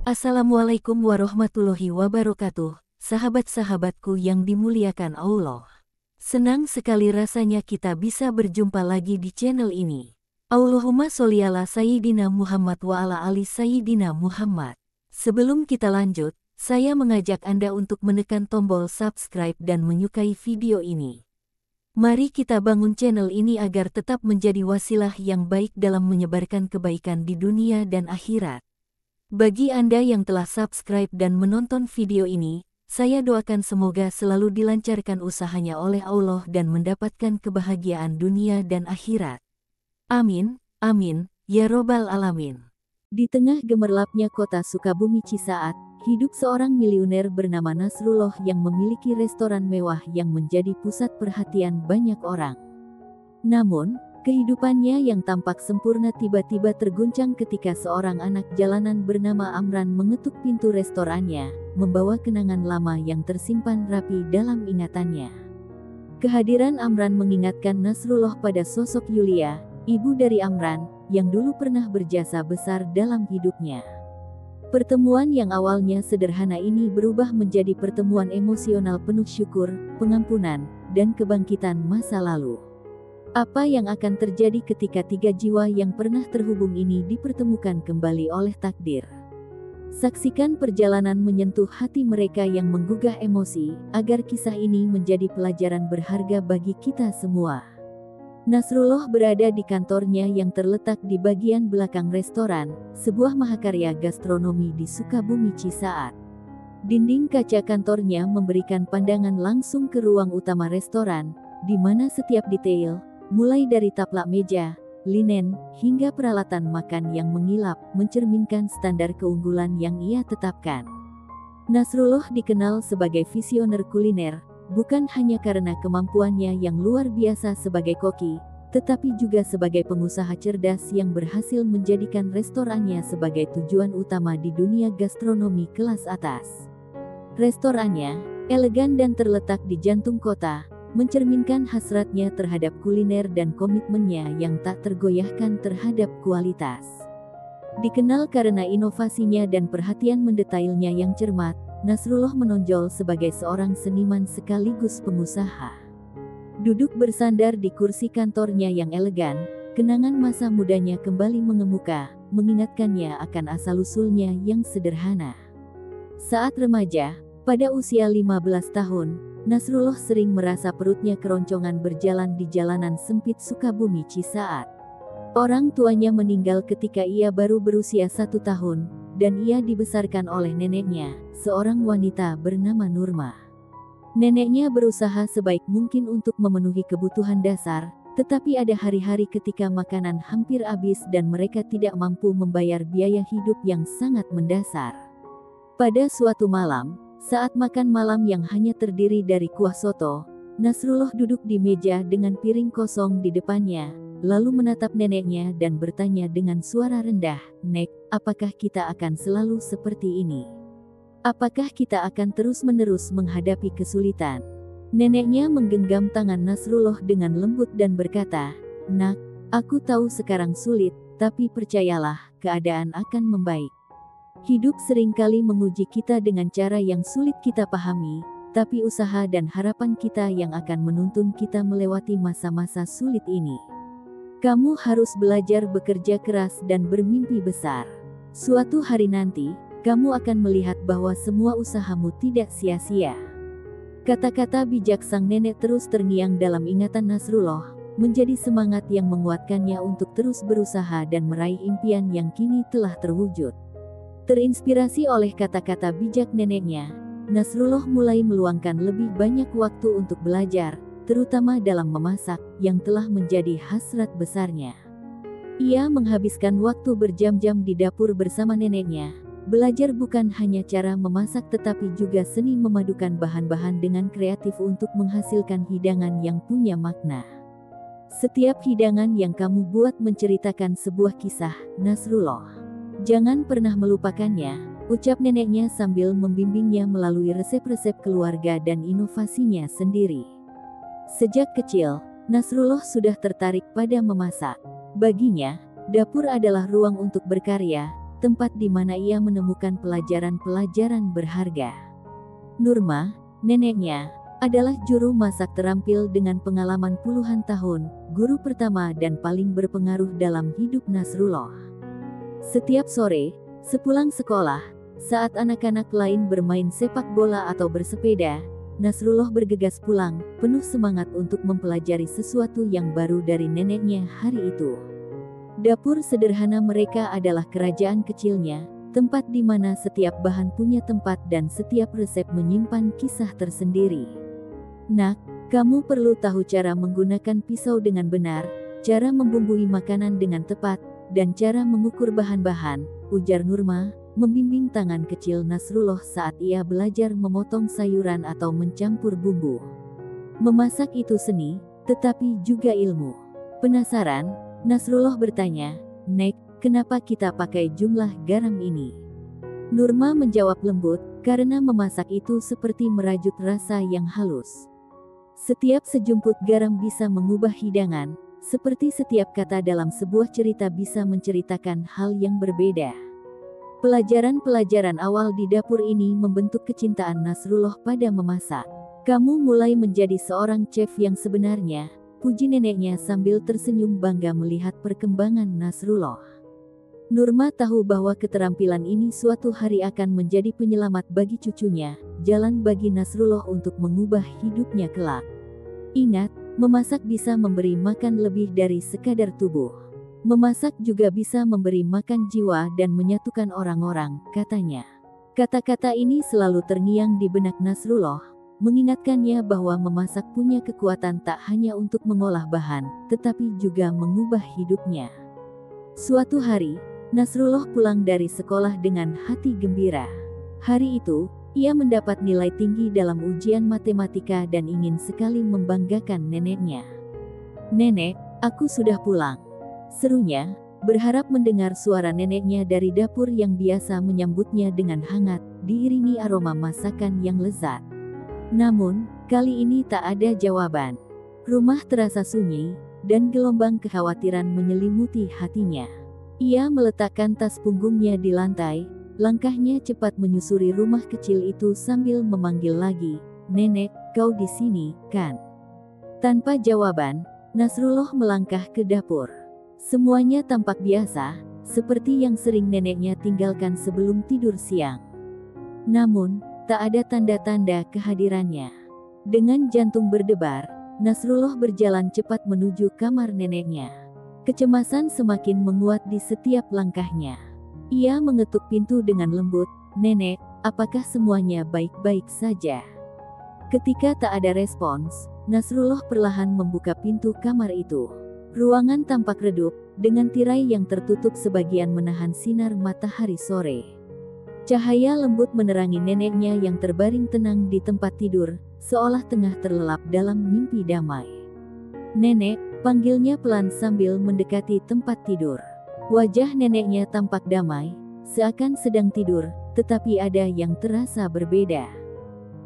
Assalamualaikum warahmatullahi wabarakatuh, sahabat-sahabatku yang dimuliakan Allah. Senang sekali rasanya kita bisa berjumpa lagi di channel ini. Allahumma sholli ala Sayyidina Muhammad wa ala ali Sayyidina Muhammad. Sebelum kita lanjut, saya mengajak Anda untuk menekan tombol subscribe dan menyukai video ini. Mari kita bangun channel ini agar tetap menjadi wasilah yang baik dalam menyebarkan kebaikan di dunia dan akhirat. Bagi Anda yang telah subscribe dan menonton video ini, saya doakan semoga selalu dilancarkan usahanya oleh Allah dan mendapatkan kebahagiaan dunia dan akhirat. Amin, amin, ya robbal alamin. Di tengah gemerlapnya kota Sukabumi Cisaat, hidup seorang miliuner bernama Nasrullah yang memiliki restoran mewah yang menjadi pusat perhatian banyak orang. Namun, kehidupannya yang tampak sempurna tiba-tiba terguncang ketika seorang anak jalanan bernama Amran mengetuk pintu restorannya, membawa kenangan lama yang tersimpan rapi dalam ingatannya. Kehadiran Amran mengingatkan Nasrullah pada sosok Yulia, ibu dari Amran, yang dulu pernah berjasa besar dalam hidupnya. Pertemuan yang awalnya sederhana ini berubah menjadi pertemuan emosional penuh syukur, pengampunan, dan kebangkitan masa lalu. Apa yang akan terjadi ketika tiga jiwa yang pernah terhubung ini dipertemukan kembali oleh takdir? Saksikan perjalanan menyentuh hati mereka yang menggugah emosi, agar kisah ini menjadi pelajaran berharga bagi kita semua. Nasrullah berada di kantornya yang terletak di bagian belakang restoran, sebuah mahakarya gastronomi di Sukabumi Cisaat. Dinding kaca kantornya memberikan pandangan langsung ke ruang utama restoran, di mana setiap detail, mulai dari taplak meja, linen, hingga peralatan makan yang mengilap, mencerminkan standar keunggulan yang ia tetapkan. Nasrullah dikenal sebagai visioner kuliner, bukan hanya karena kemampuannya yang luar biasa sebagai koki, tetapi juga sebagai pengusaha cerdas yang berhasil menjadikan restorannya sebagai tujuan utama di dunia gastronomi kelas atas. Restorannya, elegan dan terletak di jantung kota, mencerminkan hasratnya terhadap kuliner dan komitmennya yang tak tergoyahkan terhadap kualitas. Dikenal karena inovasinya dan perhatian mendetailnya yang cermat, Nasrullah menonjol sebagai seorang seniman sekaligus pengusaha. Duduk bersandar di kursi kantornya yang elegan, kenangan masa mudanya kembali mengemuka, mengingatkannya akan asal-usulnya yang sederhana. Saat remaja, pada usia 15 tahun, Nasrullah sering merasa perutnya keroncongan berjalan di jalanan sempit Sukabumi Cisaat. Orang tuanya meninggal ketika ia baru berusia 1 tahun, dan ia dibesarkan oleh neneknya, seorang wanita bernama Nurma. Neneknya berusaha sebaik mungkin untuk memenuhi kebutuhan dasar, tetapi ada hari-hari ketika makanan hampir habis dan mereka tidak mampu membayar biaya hidup yang sangat mendasar. Pada suatu malam, saat makan malam yang hanya terdiri dari kuah soto, Nasrullah duduk di meja dengan piring kosong di depannya, lalu menatap neneknya dan bertanya dengan suara rendah, "Nek, apakah kita akan selalu seperti ini? Apakah kita akan terus-menerus menghadapi kesulitan?" Neneknya menggenggam tangan Nasrullah dengan lembut dan berkata, "Nak, aku tahu sekarang sulit, tapi percayalah, keadaan akan membaik. Hidup seringkali menguji kita dengan cara yang sulit kita pahami, tapi usaha dan harapan kita yang akan menuntun kita melewati masa-masa sulit ini. Kamu harus belajar bekerja keras dan bermimpi besar. Suatu hari nanti, kamu akan melihat bahwa semua usahamu tidak sia-sia." Kata-kata bijak sang nenek terus terngiang dalam ingatan Nasrullah, menjadi semangat yang menguatkannya untuk terus berusaha dan meraih impian yang kini telah terwujud. Terinspirasi oleh kata-kata bijak neneknya, Nasrullah mulai meluangkan lebih banyak waktu untuk belajar, terutama dalam memasak, yang telah menjadi hasrat besarnya. Ia menghabiskan waktu berjam-jam di dapur bersama neneknya, belajar bukan hanya cara memasak tetapi juga seni memadukan bahan-bahan dengan kreatif untuk menghasilkan hidangan yang punya makna. "Setiap hidangan yang kamu buat menceritakan sebuah kisah, Nasrullah. Jangan pernah melupakannya," ucap neneknya sambil membimbingnya melalui resep-resep keluarga dan inovasinya sendiri. Sejak kecil, Nasrullah sudah tertarik pada memasak. Baginya, dapur adalah ruang untuk berkarya, tempat di mana ia menemukan pelajaran-pelajaran berharga. Nurma, neneknya, adalah juru masak terampil dengan pengalaman puluhan tahun, guru pertama dan paling berpengaruh dalam hidup Nasrullah. Setiap sore, sepulang sekolah, saat anak-anak lain bermain sepak bola atau bersepeda, Nasrullah bergegas pulang, penuh semangat untuk mempelajari sesuatu yang baru dari neneknya hari itu. Dapur sederhana mereka adalah kerajaan kecilnya, tempat di mana setiap bahan punya tempat dan setiap resep menyimpan kisah tersendiri. Nak, kamu perlu tahu cara menggunakan pisau dengan benar, cara membumbui makanan dengan tepat, dan cara mengukur bahan-bahan, ujar Nurma, membimbing tangan kecil Nasrullah saat ia belajar memotong sayuran atau mencampur bumbu. Memasak itu seni, tetapi juga ilmu. Penasaran, Nasrullah bertanya, "Nek, kenapa kita pakai jumlah garam ini?" Nurma menjawab lembut, "Karena memasak itu seperti merajut rasa yang halus. Setiap sejumput garam bisa mengubah hidangan, seperti setiap kata dalam sebuah cerita bisa menceritakan hal yang berbeda." Pelajaran-pelajaran awal di dapur ini membentuk kecintaan Nasrullah pada memasak. "Kamu mulai menjadi seorang chef yang sebenarnya," puji neneknya sambil tersenyum bangga melihat perkembangan Nasrullah. Nurma tahu bahwa keterampilan ini suatu hari akan menjadi penyelamat bagi cucunya, jalan bagi Nasrullah untuk mengubah hidupnya kelak. "Ingat, memasak bisa memberi makan lebih dari sekadar tubuh. Memasak juga bisa memberi makan jiwa dan menyatukan orang-orang," katanya. Kata-kata ini selalu terngiang di benak Nasrullah, mengingatkannya bahwa memasak punya kekuatan tak hanya untuk mengolah bahan, tetapi juga mengubah hidupnya. Suatu hari, Nasrullah pulang dari sekolah dengan hati gembira. Hari itu, ia mendapat nilai tinggi dalam ujian matematika dan ingin sekali membanggakan neneknya. "Nenek, aku sudah pulang," serunya, berharap mendengar suara neneknya dari dapur yang biasa menyambutnya dengan hangat, diiringi aroma masakan yang lezat. Namun, kali ini tak ada jawaban. Rumah terasa sunyi, dan gelombang kekhawatiran menyelimuti hatinya. Ia meletakkan tas punggungnya di lantai, langkahnya cepat menyusuri rumah kecil itu sambil memanggil lagi, "Nenek, kau di sini, kan?" Tanpa jawaban, Nasrullah melangkah ke dapur. Semuanya tampak biasa, seperti yang sering neneknya tinggalkan sebelum tidur siang. Namun, tak ada tanda-tanda kehadirannya. Dengan jantung berdebar, Nasrullah berjalan cepat menuju kamar neneknya. Kecemasan semakin menguat di setiap langkahnya. Ia mengetuk pintu dengan lembut, "Nenek, apakah semuanya baik-baik saja?" Ketika tak ada respons, Nasrullah perlahan membuka pintu kamar itu. Ruangan tampak redup, dengan tirai yang tertutup sebagian menahan sinar matahari sore. Cahaya lembut menerangi neneknya yang terbaring tenang di tempat tidur, seolah tengah terlelap dalam mimpi damai. "Nenek," panggilnya pelan sambil mendekati tempat tidur. Wajah neneknya tampak damai, seakan sedang tidur, tetapi ada yang terasa berbeda.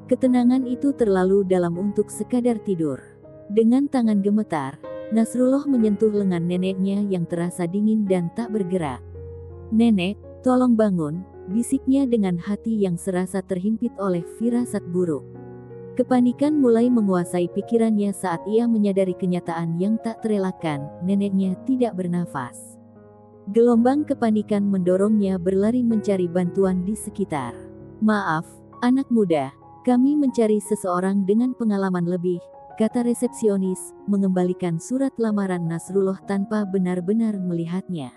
Ketenangan itu terlalu dalam untuk sekadar tidur. Dengan tangan gemetar, Nasrullah menyentuh lengan neneknya yang terasa dingin dan tak bergerak. "Nenek, tolong bangun," bisiknya dengan hati yang serasa terhimpit oleh firasat buruk. Kepanikan mulai menguasai pikirannya saat ia menyadari kenyataan yang tak terelakkan, neneknya tidak bernafas. Gelombang kepanikan mendorongnya berlari mencari bantuan di sekitar. "Maaf, anak muda, kami mencari seseorang dengan pengalaman lebih," kata resepsionis, mengembalikan surat lamaran Nasrullah tanpa benar-benar melihatnya.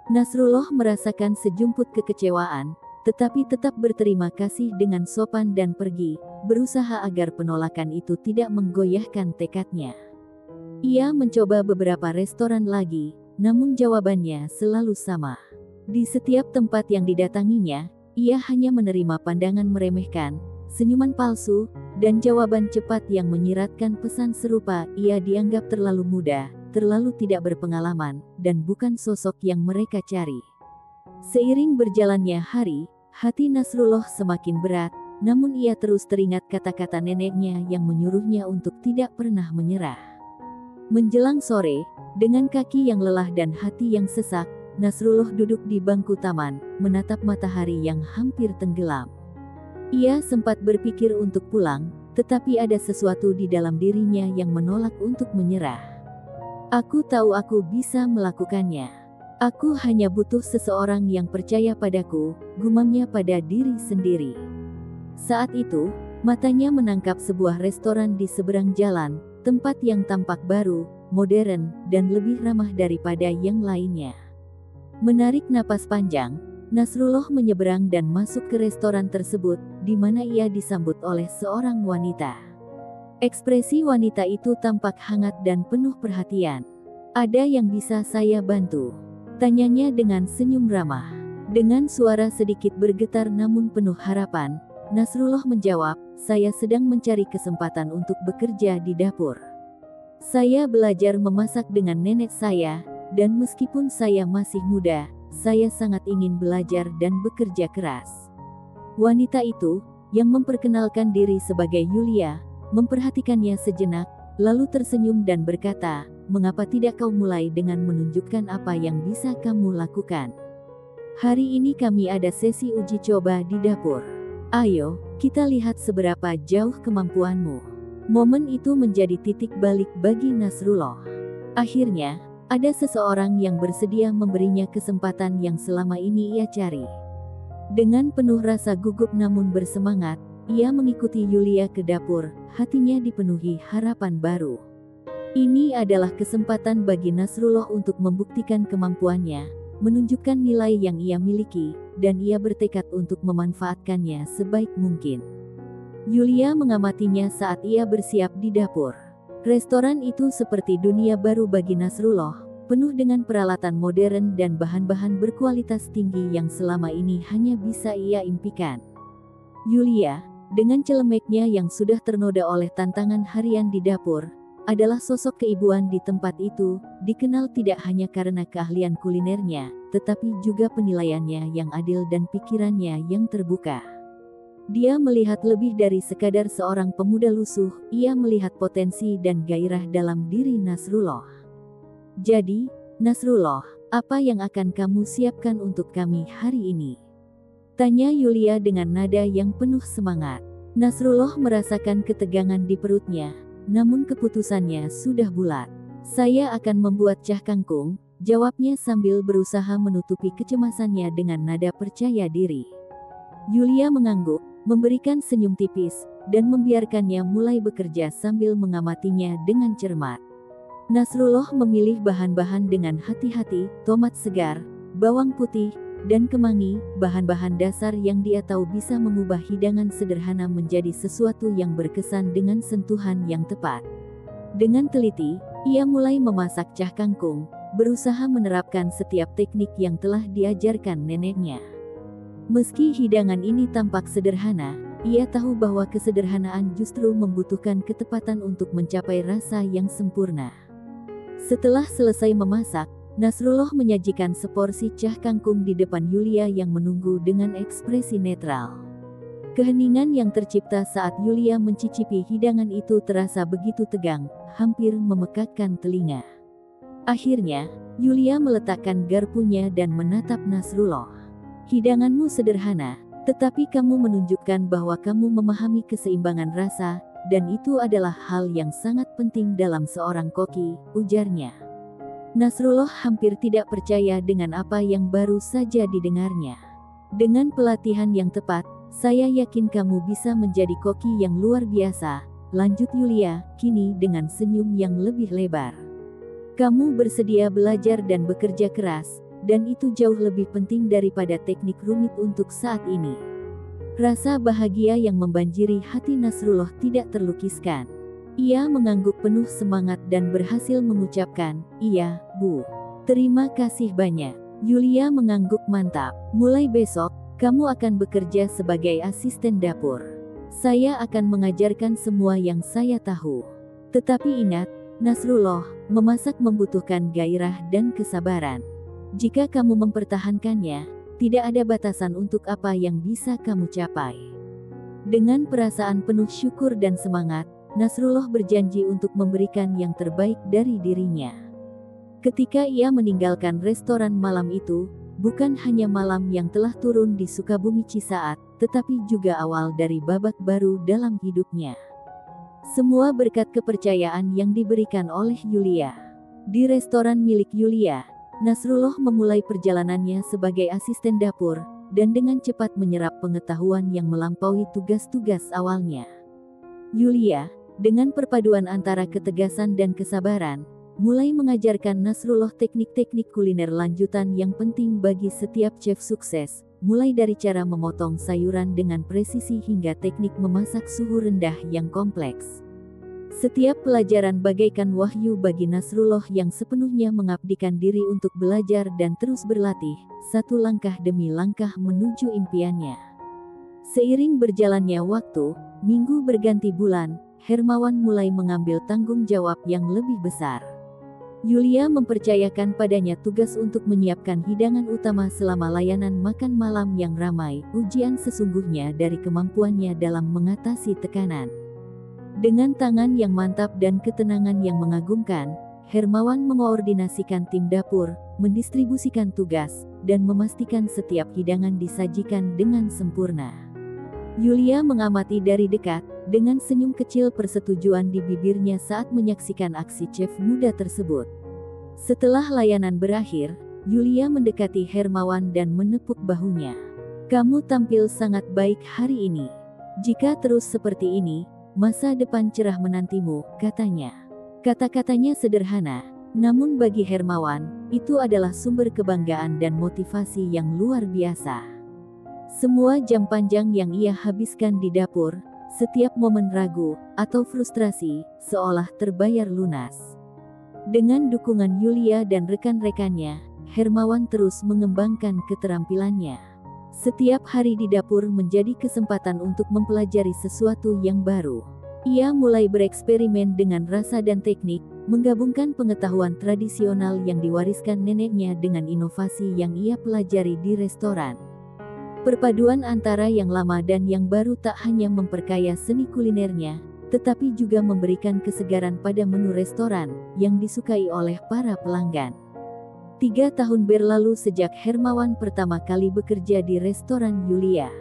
Nasrullah merasakan sejumput kekecewaan, tetapi tetap berterima kasih dengan sopan dan pergi, berusaha agar penolakan itu tidak menggoyahkan tekadnya. Ia mencoba beberapa restoran lagi, namun jawabannya selalu sama. Di setiap tempat yang didatanginya, ia hanya menerima pandangan meremehkan, senyuman palsu, dan jawaban cepat yang menyiratkan pesan serupa. Ia dianggap terlalu muda, terlalu tidak berpengalaman, dan bukan sosok yang mereka cari. Seiring berjalannya hari, hati Nasrullah semakin berat, namun ia terus teringat kata-kata neneknya yang menyuruhnya untuk tidak pernah menyerah. Menjelang sore, dengan kaki yang lelah dan hati yang sesak, Nasrullah duduk di bangku taman, menatap matahari yang hampir tenggelam. Ia sempat berpikir untuk pulang, tetapi ada sesuatu di dalam dirinya yang menolak untuk menyerah. Aku tahu aku bisa melakukannya. Aku hanya butuh seseorang yang percaya padaku, gumamnya pada diri sendiri. Saat itu, matanya menangkap sebuah restoran di seberang jalan, tempat yang tampak baru, modern, dan lebih ramah daripada yang lainnya. Menarik napas panjang, Nasrullah menyeberang dan masuk ke restoran tersebut, di mana ia disambut oleh seorang wanita. Ekspresi wanita itu tampak hangat dan penuh perhatian. "Ada yang bisa saya bantu?" tanyanya dengan senyum ramah. Dengan suara sedikit bergetar namun penuh harapan, Nasrullah menjawab, "Saya sedang mencari kesempatan untuk bekerja di dapur. Saya belajar memasak dengan nenek saya, dan meskipun saya masih muda, saya sangat ingin belajar dan bekerja keras." Wanita itu, yang memperkenalkan diri sebagai Yulia, memperhatikannya sejenak, lalu tersenyum dan berkata, "Mengapa tidak kau mulai dengan menunjukkan apa yang bisa kamu lakukan? Hari ini kami ada sesi uji coba di dapur. Ayo, kita lihat seberapa jauh kemampuanmu." Momen itu menjadi titik balik bagi Nasrullah. Akhirnya, ada seseorang yang bersedia memberinya kesempatan yang selama ini ia cari. Dengan penuh rasa gugup namun bersemangat, ia mengikuti Yulia ke dapur, hatinya dipenuhi harapan baru. Ini adalah kesempatan bagi Nasrullah untuk membuktikan kemampuannya, menunjukkan nilai yang ia miliki, dan ia bertekad untuk memanfaatkannya sebaik mungkin. Yulia mengamatinya saat ia bersiap di dapur. Restoran itu seperti dunia baru bagi Nasrullah, penuh dengan peralatan modern dan bahan-bahan berkualitas tinggi yang selama ini hanya bisa ia impikan. Yulia, dengan celemeknya yang sudah ternoda oleh tantangan harian di dapur, adalah sosok keibuan di tempat itu, dikenal tidak hanya karena keahlian kulinernya, tetapi juga penilaiannya yang adil dan pikirannya yang terbuka. Dia melihat lebih dari sekadar seorang pemuda lusuh, ia melihat potensi dan gairah dalam diri Nasrullah. "Jadi, Nasrullah, apa yang akan kamu siapkan untuk kami hari ini?" tanya Yulia dengan nada yang penuh semangat. Nasrullah merasakan ketegangan di perutnya, namun keputusannya sudah bulat. "Saya akan membuat cah kangkung," jawabnya sambil berusaha menutupi kecemasannya dengan nada percaya diri. Yulia mengangguk, memberikan senyum tipis, dan membiarkannya mulai bekerja sambil mengamatinya dengan cermat. Nasrullah memilih bahan-bahan dengan hati-hati, tomat segar, bawang putih, dan kemangi, bahan-bahan dasar yang dia tahu bisa mengubah hidangan sederhana menjadi sesuatu yang berkesan dengan sentuhan yang tepat. Dengan teliti, ia mulai memasak cah kangkung, berusaha menerapkan setiap teknik yang telah diajarkan neneknya. Meski hidangan ini tampak sederhana, ia tahu bahwa kesederhanaan justru membutuhkan ketepatan untuk mencapai rasa yang sempurna. Setelah selesai memasak, Nasrullah menyajikan seporsi cah kangkung di depan Yulia yang menunggu dengan ekspresi netral. Keheningan yang tercipta saat Yulia mencicipi hidangan itu terasa begitu tegang, hampir memekakkan telinga. Akhirnya, Yulia meletakkan garpunya dan menatap Nasrullah. "Hidanganmu sederhana, tetapi kamu menunjukkan bahwa kamu memahami keseimbangan rasa, dan itu adalah hal yang sangat penting dalam seorang koki," ujarnya. Nasrullah hampir tidak percaya dengan apa yang baru saja didengarnya. "Dengan pelatihan yang tepat, saya yakin kamu bisa menjadi koki yang luar biasa," lanjut Yulia, kini dengan senyum yang lebih lebar. "Kamu bersedia belajar dan bekerja keras, dan itu jauh lebih penting daripada teknik rumit untuk saat ini." Rasa bahagia yang membanjiri hati Nasrullah tidak terlukiskan. Ia mengangguk penuh semangat dan berhasil mengucapkan, "Iya, Bu. Terima kasih banyak." Yulia mengangguk mantap. "Mulai besok, kamu akan bekerja sebagai asisten dapur. Saya akan mengajarkan semua yang saya tahu. Tetapi ingat, Nasrullah, memasak membutuhkan gairah dan kesabaran. Jika kamu mempertahankannya, tidak ada batasan untuk apa yang bisa kamu capai." Dengan perasaan penuh syukur dan semangat, Nasrullah berjanji untuk memberikan yang terbaik dari dirinya. Ketika ia meninggalkan restoran malam itu, bukan hanya malam yang telah turun di Sukabumi Cisaat, tetapi juga awal dari babak baru dalam hidupnya. Semua berkat kepercayaan yang diberikan oleh Yulia. Di restoran milik Yulia, Nasrullah memulai perjalanannya sebagai asisten dapur, dan dengan cepat menyerap pengetahuan yang melampaui tugas-tugas awalnya. Yulia, dengan perpaduan antara ketegasan dan kesabaran, mulai mengajarkan Nasrullah teknik-teknik kuliner lanjutan yang penting bagi setiap chef sukses, mulai dari cara memotong sayuran dengan presisi hingga teknik memasak suhu rendah yang kompleks. Setiap pelajaran bagaikan wahyu bagi Nasrullah yang sepenuhnya mengabdikan diri untuk belajar dan terus berlatih, satu langkah demi langkah menuju impiannya. Seiring berjalannya waktu, minggu berganti bulan, Hermawan mulai mengambil tanggung jawab yang lebih besar. Yulia mempercayakan padanya tugas untuk menyiapkan hidangan utama selama layanan makan malam yang ramai, ujian sesungguhnya dari kemampuannya dalam mengatasi tekanan. Dengan tangan yang mantap dan ketenangan yang mengagumkan, Hermawan mengoordinasikan tim dapur, mendistribusikan tugas, dan memastikan setiap hidangan disajikan dengan sempurna. Yulia mengamati dari dekat, dengan senyum kecil persetujuan di bibirnya saat menyaksikan aksi chef muda tersebut. Setelah layanan berakhir, Yulia mendekati Hermawan dan menepuk bahunya. "Kamu tampil sangat baik hari ini. Jika terus seperti ini, masa depan cerah menantimu," katanya. Kata-katanya sederhana, namun bagi Hermawan, itu adalah sumber kebanggaan dan motivasi yang luar biasa. Semua jam panjang yang ia habiskan di dapur, setiap momen ragu atau frustrasi, seolah terbayar lunas. Dengan dukungan Yulia dan rekan-rekannya, Hermawan terus mengembangkan keterampilannya. Setiap hari di dapur menjadi kesempatan untuk mempelajari sesuatu yang baru. Ia mulai bereksperimen dengan rasa dan teknik, menggabungkan pengetahuan tradisional yang diwariskan neneknya dengan inovasi yang ia pelajari di restoran. Perpaduan antara yang lama dan yang baru tak hanya memperkaya seni kulinernya, tetapi juga memberikan kesegaran pada menu restoran yang disukai oleh para pelanggan. 3 tahun berlalu sejak Hermawan pertama kali bekerja di restoran Yulia.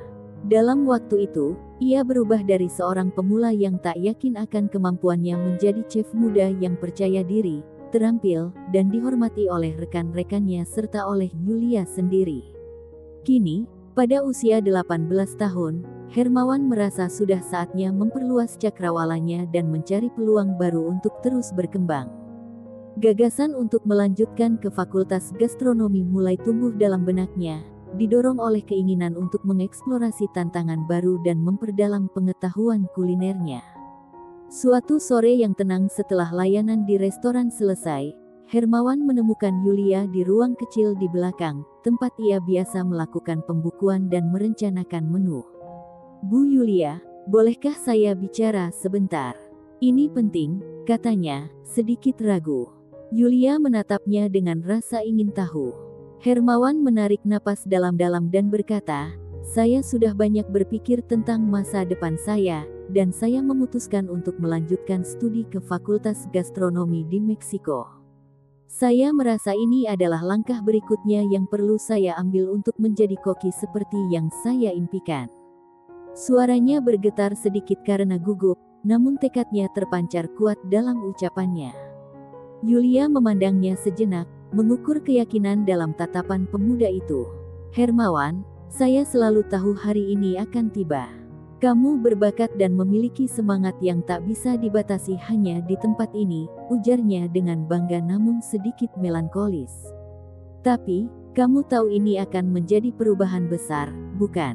Dalam waktu itu, ia berubah dari seorang pemula yang tak yakin akan kemampuannya menjadi chef muda yang percaya diri, terampil, dan dihormati oleh rekan-rekannya serta oleh Yulia sendiri. Kini, pada usia 18 tahun, Hermawan merasa sudah saatnya memperluas cakrawalanya dan mencari peluang baru untuk terus berkembang. Gagasan untuk melanjutkan ke Fakultas Gastronomi mulai tumbuh dalam benaknya, didorong oleh keinginan untuk mengeksplorasi tantangan baru dan memperdalam pengetahuan kulinernya. Suatu sore yang tenang setelah layanan di restoran selesai, Hermawan menemukan Yulia di ruang kecil di belakang, tempat ia biasa melakukan pembukuan dan merencanakan menu. "Bu Yulia, bolehkah saya bicara sebentar? Ini penting," katanya, sedikit ragu. Yulia menatapnya dengan rasa ingin tahu. Hermawan menarik napas dalam-dalam dan berkata, "Saya sudah banyak berpikir tentang masa depan saya, dan saya memutuskan untuk melanjutkan studi ke Fakultas Gastronomi di Meksiko. Saya merasa ini adalah langkah berikutnya yang perlu saya ambil untuk menjadi koki seperti yang saya impikan." Suaranya bergetar sedikit karena gugup, namun tekadnya terpancar kuat dalam ucapannya. Yulia memandangnya sejenak, mengukur keyakinan dalam tatapan pemuda itu. "Hermawan, saya selalu tahu hari ini akan tiba. Kamu berbakat dan memiliki semangat yang tak bisa dibatasi hanya di tempat ini," ujarnya dengan bangga namun sedikit melankolis. "Tapi, kamu tahu ini akan menjadi perubahan besar, bukan?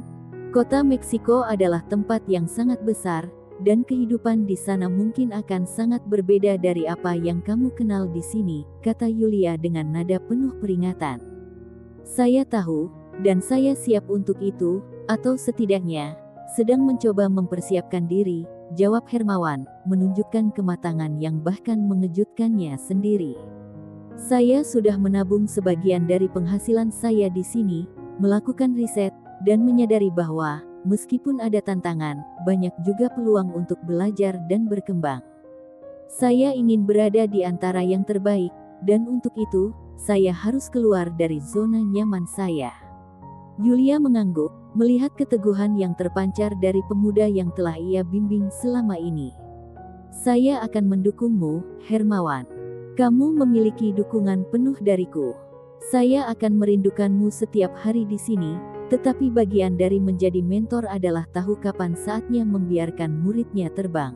Kota Meksiko adalah tempat yang sangat besar, dan kehidupan di sana mungkin akan sangat berbeda dari apa yang kamu kenal di sini," kata Yulia dengan nada penuh peringatan. "Saya tahu, dan saya siap untuk itu, atau setidaknya sedang mencoba mempersiapkan diri," jawab Hermawan, menunjukkan kematangan yang bahkan mengejutkannya sendiri. "Saya sudah menabung sebagian dari penghasilan saya di sini, melakukan riset, dan menyadari bahwa, meskipun ada tantangan, banyak juga peluang untuk belajar dan berkembang. Saya ingin berada di antara yang terbaik, dan untuk itu, saya harus keluar dari zona nyaman saya. Yulia mengangguk, melihat keteguhan yang terpancar dari pemuda yang telah ia bimbing selama ini. Saya akan mendukungmu, Hermawan. Kamu memiliki dukungan penuh dariku. Saya akan merindukanmu setiap hari di sini, tetapi bagian dari menjadi mentor adalah tahu kapan saatnya membiarkan muridnya terbang.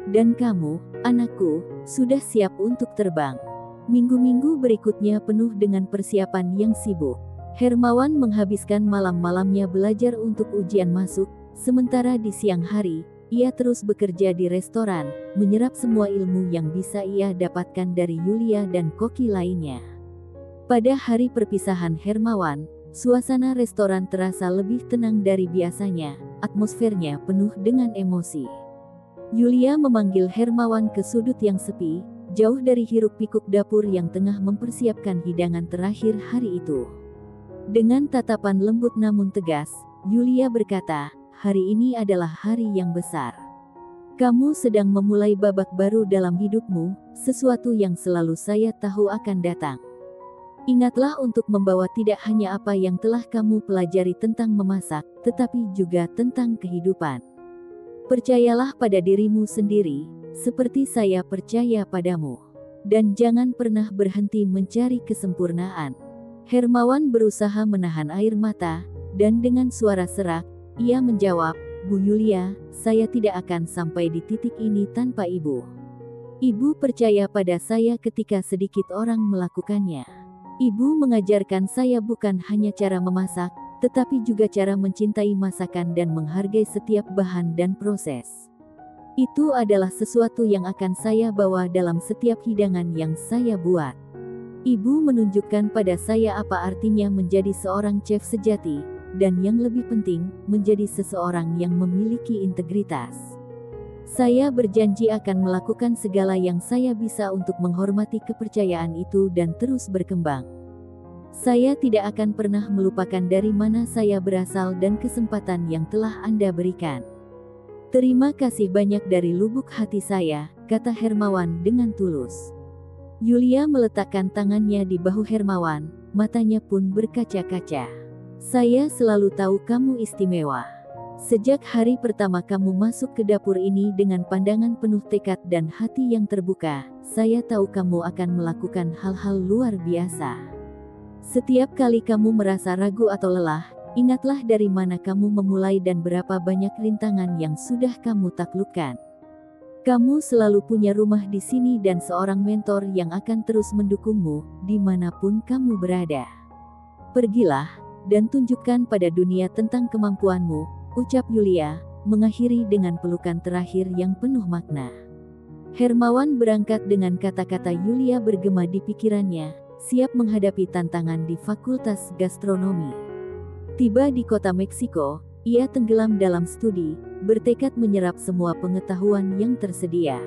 Dan kamu, anakku, sudah siap untuk terbang. Minggu-minggu berikutnya penuh dengan persiapan yang sibuk. Hermawan menghabiskan malam-malamnya belajar untuk ujian masuk, sementara di siang hari, ia terus bekerja di restoran, menyerap semua ilmu yang bisa ia dapatkan dari Yulia dan koki lainnya. Pada hari perpisahan Hermawan, suasana restoran terasa lebih tenang dari biasanya, atmosfernya penuh dengan emosi. Yulia memanggil Hermawan ke sudut yang sepi, jauh dari hiruk-pikuk dapur yang tengah mempersiapkan hidangan terakhir hari itu. Dengan tatapan lembut namun tegas, Yulia berkata, "Hari ini adalah hari yang besar. Kamu sedang memulai babak baru dalam hidupmu, sesuatu yang selalu saya tahu akan datang. Ingatlah untuk membawa tidak hanya apa yang telah kamu pelajari tentang memasak, tetapi juga tentang kehidupan. Percayalah pada dirimu sendiri, seperti saya percaya padamu. Dan jangan pernah berhenti mencari kesempurnaan." Hermawan berusaha menahan air mata, dan dengan suara serak, ia menjawab, "Bu Yulia, saya tidak akan sampai di titik ini tanpa ibu. Ibu percaya pada saya ketika sedikit orang melakukannya. Ibu mengajarkan saya bukan hanya cara memasak, tetapi juga cara mencintai masakan dan menghargai setiap bahan dan proses. Itu adalah sesuatu yang akan saya bawa dalam setiap hidangan yang saya buat. Ibu menunjukkan pada saya apa artinya menjadi seorang chef sejati, dan yang lebih penting, menjadi seseorang yang memiliki integritas. Saya berjanji akan melakukan segala yang saya bisa untuk menghormati kepercayaan itu dan terus berkembang. Saya tidak akan pernah melupakan dari mana saya berasal dan kesempatan yang telah Anda berikan. Terima kasih banyak dari lubuk hati saya," kata Hermawan dengan tulus. Yulia meletakkan tangannya di bahu Hermawan, matanya pun berkaca-kaca. "Saya selalu tahu kamu istimewa. Sejak hari pertama kamu masuk ke dapur ini dengan pandangan penuh tekad dan hati yang terbuka, saya tahu kamu akan melakukan hal-hal luar biasa. Setiap kali kamu merasa ragu atau lelah, ingatlah dari mana kamu memulai dan berapa banyak rintangan yang sudah kamu taklukkan. Kamu selalu punya rumah di sini dan seorang mentor yang akan terus mendukungmu, dimanapun kamu berada. Pergilah, dan tunjukkan pada dunia tentang kemampuanmu," ucap Yulia, mengakhiri dengan pelukan terakhir yang penuh makna. Hermawan berangkat dengan kata-kata Yulia bergema di pikirannya, siap menghadapi tantangan di Fakultas Gastronomi. Tiba di kota Meksiko, ia tenggelam dalam studi, bertekad menyerap semua pengetahuan yang tersedia.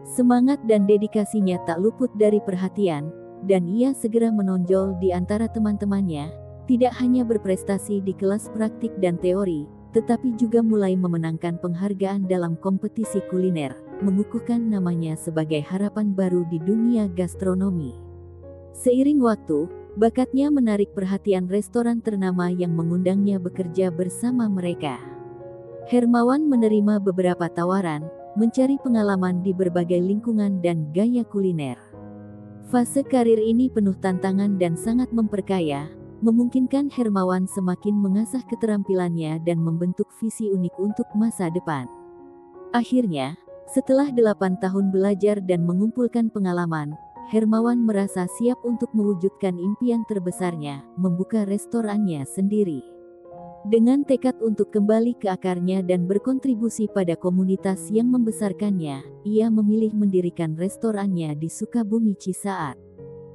Semangat dan dedikasinya tak luput dari perhatian, dan ia segera menonjol di antara teman-temannya, tidak hanya berprestasi di kelas praktik dan teori, tetapi juga mulai memenangkan penghargaan dalam kompetisi kuliner, mengukuhkan namanya sebagai harapan baru di dunia gastronomi. Seiring waktu, bakatnya menarik perhatian restoran ternama yang mengundangnya bekerja bersama mereka. Hermawan menerima beberapa tawaran, mencari pengalaman di berbagai lingkungan dan gaya kuliner. Fase karir ini penuh tantangan dan sangat memperkaya, memungkinkan Hermawan semakin mengasah keterampilannya dan membentuk visi unik untuk masa depan. Akhirnya, setelah 8 tahun belajar dan mengumpulkan pengalaman, Hermawan merasa siap untuk mewujudkan impian terbesarnya, membuka restorannya sendiri. Dengan tekad untuk kembali ke akarnya dan berkontribusi pada komunitas yang membesarkannya, ia memilih mendirikan restorannya di Sukabumi Cisaat.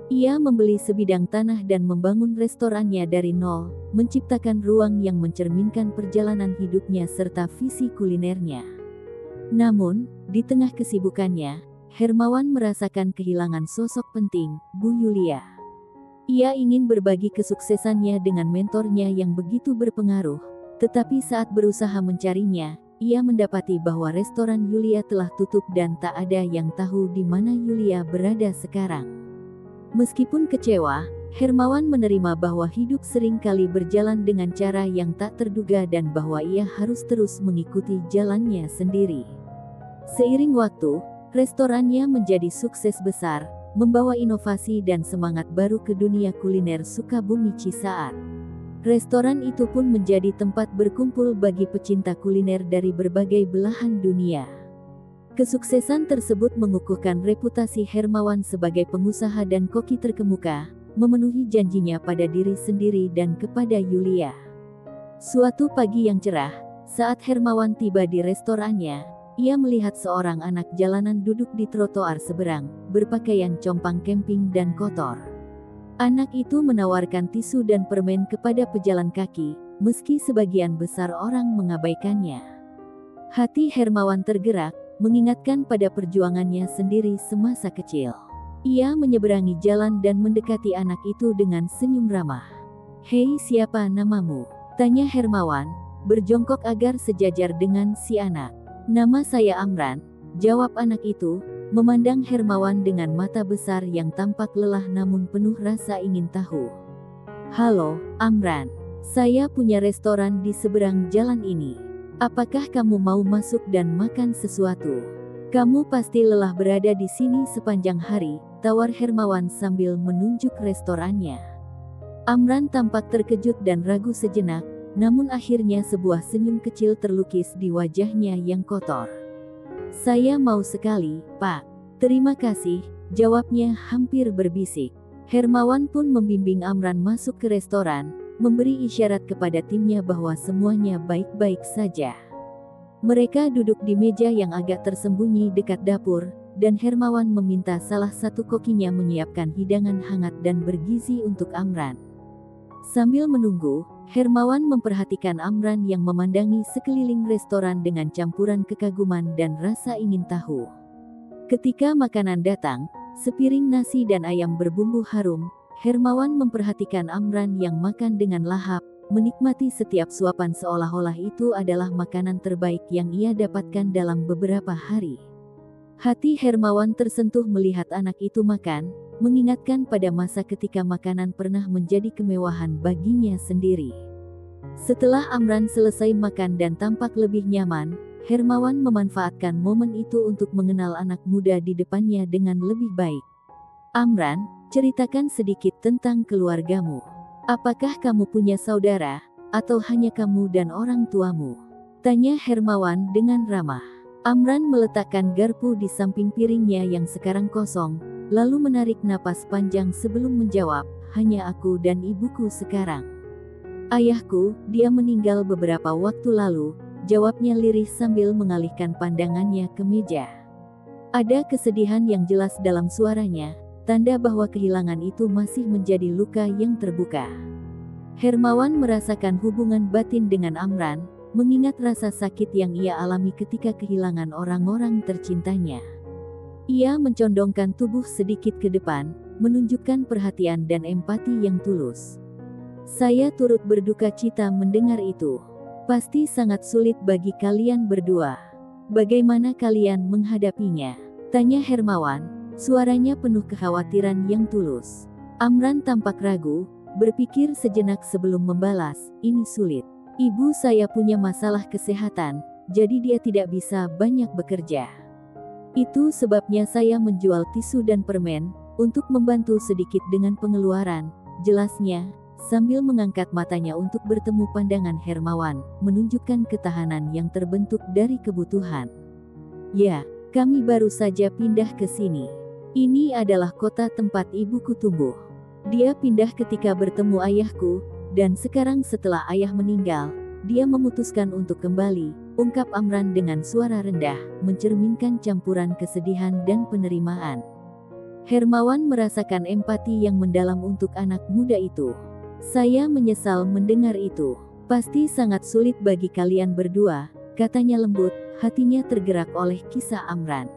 Ia membeli sebidang tanah dan membangun restorannya dari nol, menciptakan ruang yang mencerminkan perjalanan hidupnya serta visi kulinernya. Namun, di tengah kesibukannya, Hermawan merasakan kehilangan sosok penting, Bu Yulia. Ia ingin berbagi kesuksesannya dengan mentornya yang begitu berpengaruh, tetapi saat berusaha mencarinya, ia mendapati bahwa restoran Yulia telah tutup dan tak ada yang tahu di mana Yulia berada sekarang. Meskipun kecewa, Hermawan menerima bahwa hidup seringkali berjalan dengan cara yang tak terduga dan bahwa ia harus terus mengikuti jalannya sendiri. Seiring waktu, restorannya menjadi sukses besar, membawa inovasi dan semangat baru ke dunia kuliner Sukabumi Cisaat. Restoran itu pun menjadi tempat berkumpul bagi pecinta kuliner dari berbagai belahan dunia. Kesuksesan tersebut mengukuhkan reputasi Hermawan sebagai pengusaha dan koki terkemuka, memenuhi janjinya pada diri sendiri dan kepada Yulia. Suatu pagi yang cerah, saat Hermawan tiba di restorannya, ia melihat seorang anak jalanan duduk di trotoar seberang, berpakaian compang camping dan kotor. Anak itu menawarkan tisu dan permen kepada pejalan kaki, meski sebagian besar orang mengabaikannya. Hati Hermawan tergerak, mengingatkan pada perjuangannya sendiri semasa kecil. Ia menyeberangi jalan dan mendekati anak itu dengan senyum ramah. "Hei, siapa namamu?" tanya Hermawan, berjongkok agar sejajar dengan si anak. "Nama saya Amran," jawab anak itu, memandang Hermawan dengan mata besar yang tampak lelah namun penuh rasa ingin tahu. "Halo, Amran. Saya punya restoran di seberang jalan ini. Apakah kamu mau masuk dan makan sesuatu? Kamu pasti lelah berada di sini sepanjang hari," tawar Hermawan sambil menunjuk restorannya. Amran tampak terkejut dan ragu sejenak, namun akhirnya sebuah senyum kecil terlukis di wajahnya yang kotor. "Saya mau sekali, Pak." "Terima kasih," jawabnya hampir berbisik. Hermawan pun membimbing Amran masuk ke restoran, memberi isyarat kepada timnya bahwa semuanya baik-baik saja. Mereka duduk di meja yang agak tersembunyi dekat dapur, dan Hermawan meminta salah satu kokinya menyiapkan hidangan hangat dan bergizi untuk Amran. Sambil menunggu, Hermawan memperhatikan Amran yang memandangi sekeliling restoran dengan campuran kekaguman dan rasa ingin tahu. Ketika makanan datang, sepiring nasi dan ayam berbumbu harum, Hermawan memperhatikan Amran yang makan dengan lahap, menikmati setiap suapan seolah-olah itu adalah makanan terbaik yang ia dapatkan dalam beberapa hari. Hati Hermawan tersentuh melihat anak itu makan, mengingatkan pada masa ketika makanan pernah menjadi kemewahan baginya sendiri. Setelah Amran selesai makan dan tampak lebih nyaman, Hermawan memanfaatkan momen itu untuk mengenal anak muda di depannya dengan lebih baik. "Amran, ceritakan sedikit tentang keluargamu. Apakah kamu punya saudara, atau hanya kamu dan orang tuamu?" tanya Hermawan dengan ramah. Amran meletakkan garpu di samping piringnya yang sekarang kosong, lalu menarik napas panjang sebelum menjawab, "Hanya aku dan ibuku sekarang. Ayahku, dia meninggal beberapa waktu lalu," jawabnya lirih sambil mengalihkan pandangannya ke meja. Ada kesedihan yang jelas dalam suaranya, tanda bahwa kehilangan itu masih menjadi luka yang terbuka. Hermawan merasakan hubungan batin dengan Amran, mengingat rasa sakit yang ia alami ketika kehilangan orang-orang tercintanya. Ia mencondongkan tubuh sedikit ke depan, menunjukkan perhatian dan empati yang tulus. "Saya turut berduka cita mendengar itu. Pasti sangat sulit bagi kalian berdua. Bagaimana kalian menghadapinya?" tanya Hermawan. Suaranya penuh kekhawatiran yang tulus. Amran tampak ragu, berpikir sejenak sebelum membalas, "Ini sulit. Ibu saya punya masalah kesehatan, jadi dia tidak bisa banyak bekerja. Itu sebabnya saya menjual tisu dan permen, untuk membantu sedikit dengan pengeluaran," jelasnya, sambil mengangkat matanya untuk bertemu pandangan Hermawan, menunjukkan ketahanan yang terbentuk dari kebutuhan. "Ya, kami baru saja pindah ke sini. Ini adalah kota tempat ibuku tumbuh. Dia pindah ketika bertemu ayahku, dan sekarang setelah ayah meninggal, dia memutuskan untuk kembali," ungkap Amran dengan suara rendah, mencerminkan campuran kesedihan dan penerimaan. Hermawan merasakan empati yang mendalam untuk anak muda itu. "Saya menyesal mendengar itu. Pasti sangat sulit bagi kalian berdua," katanya lembut, hatinya tergerak oleh kisah Amran.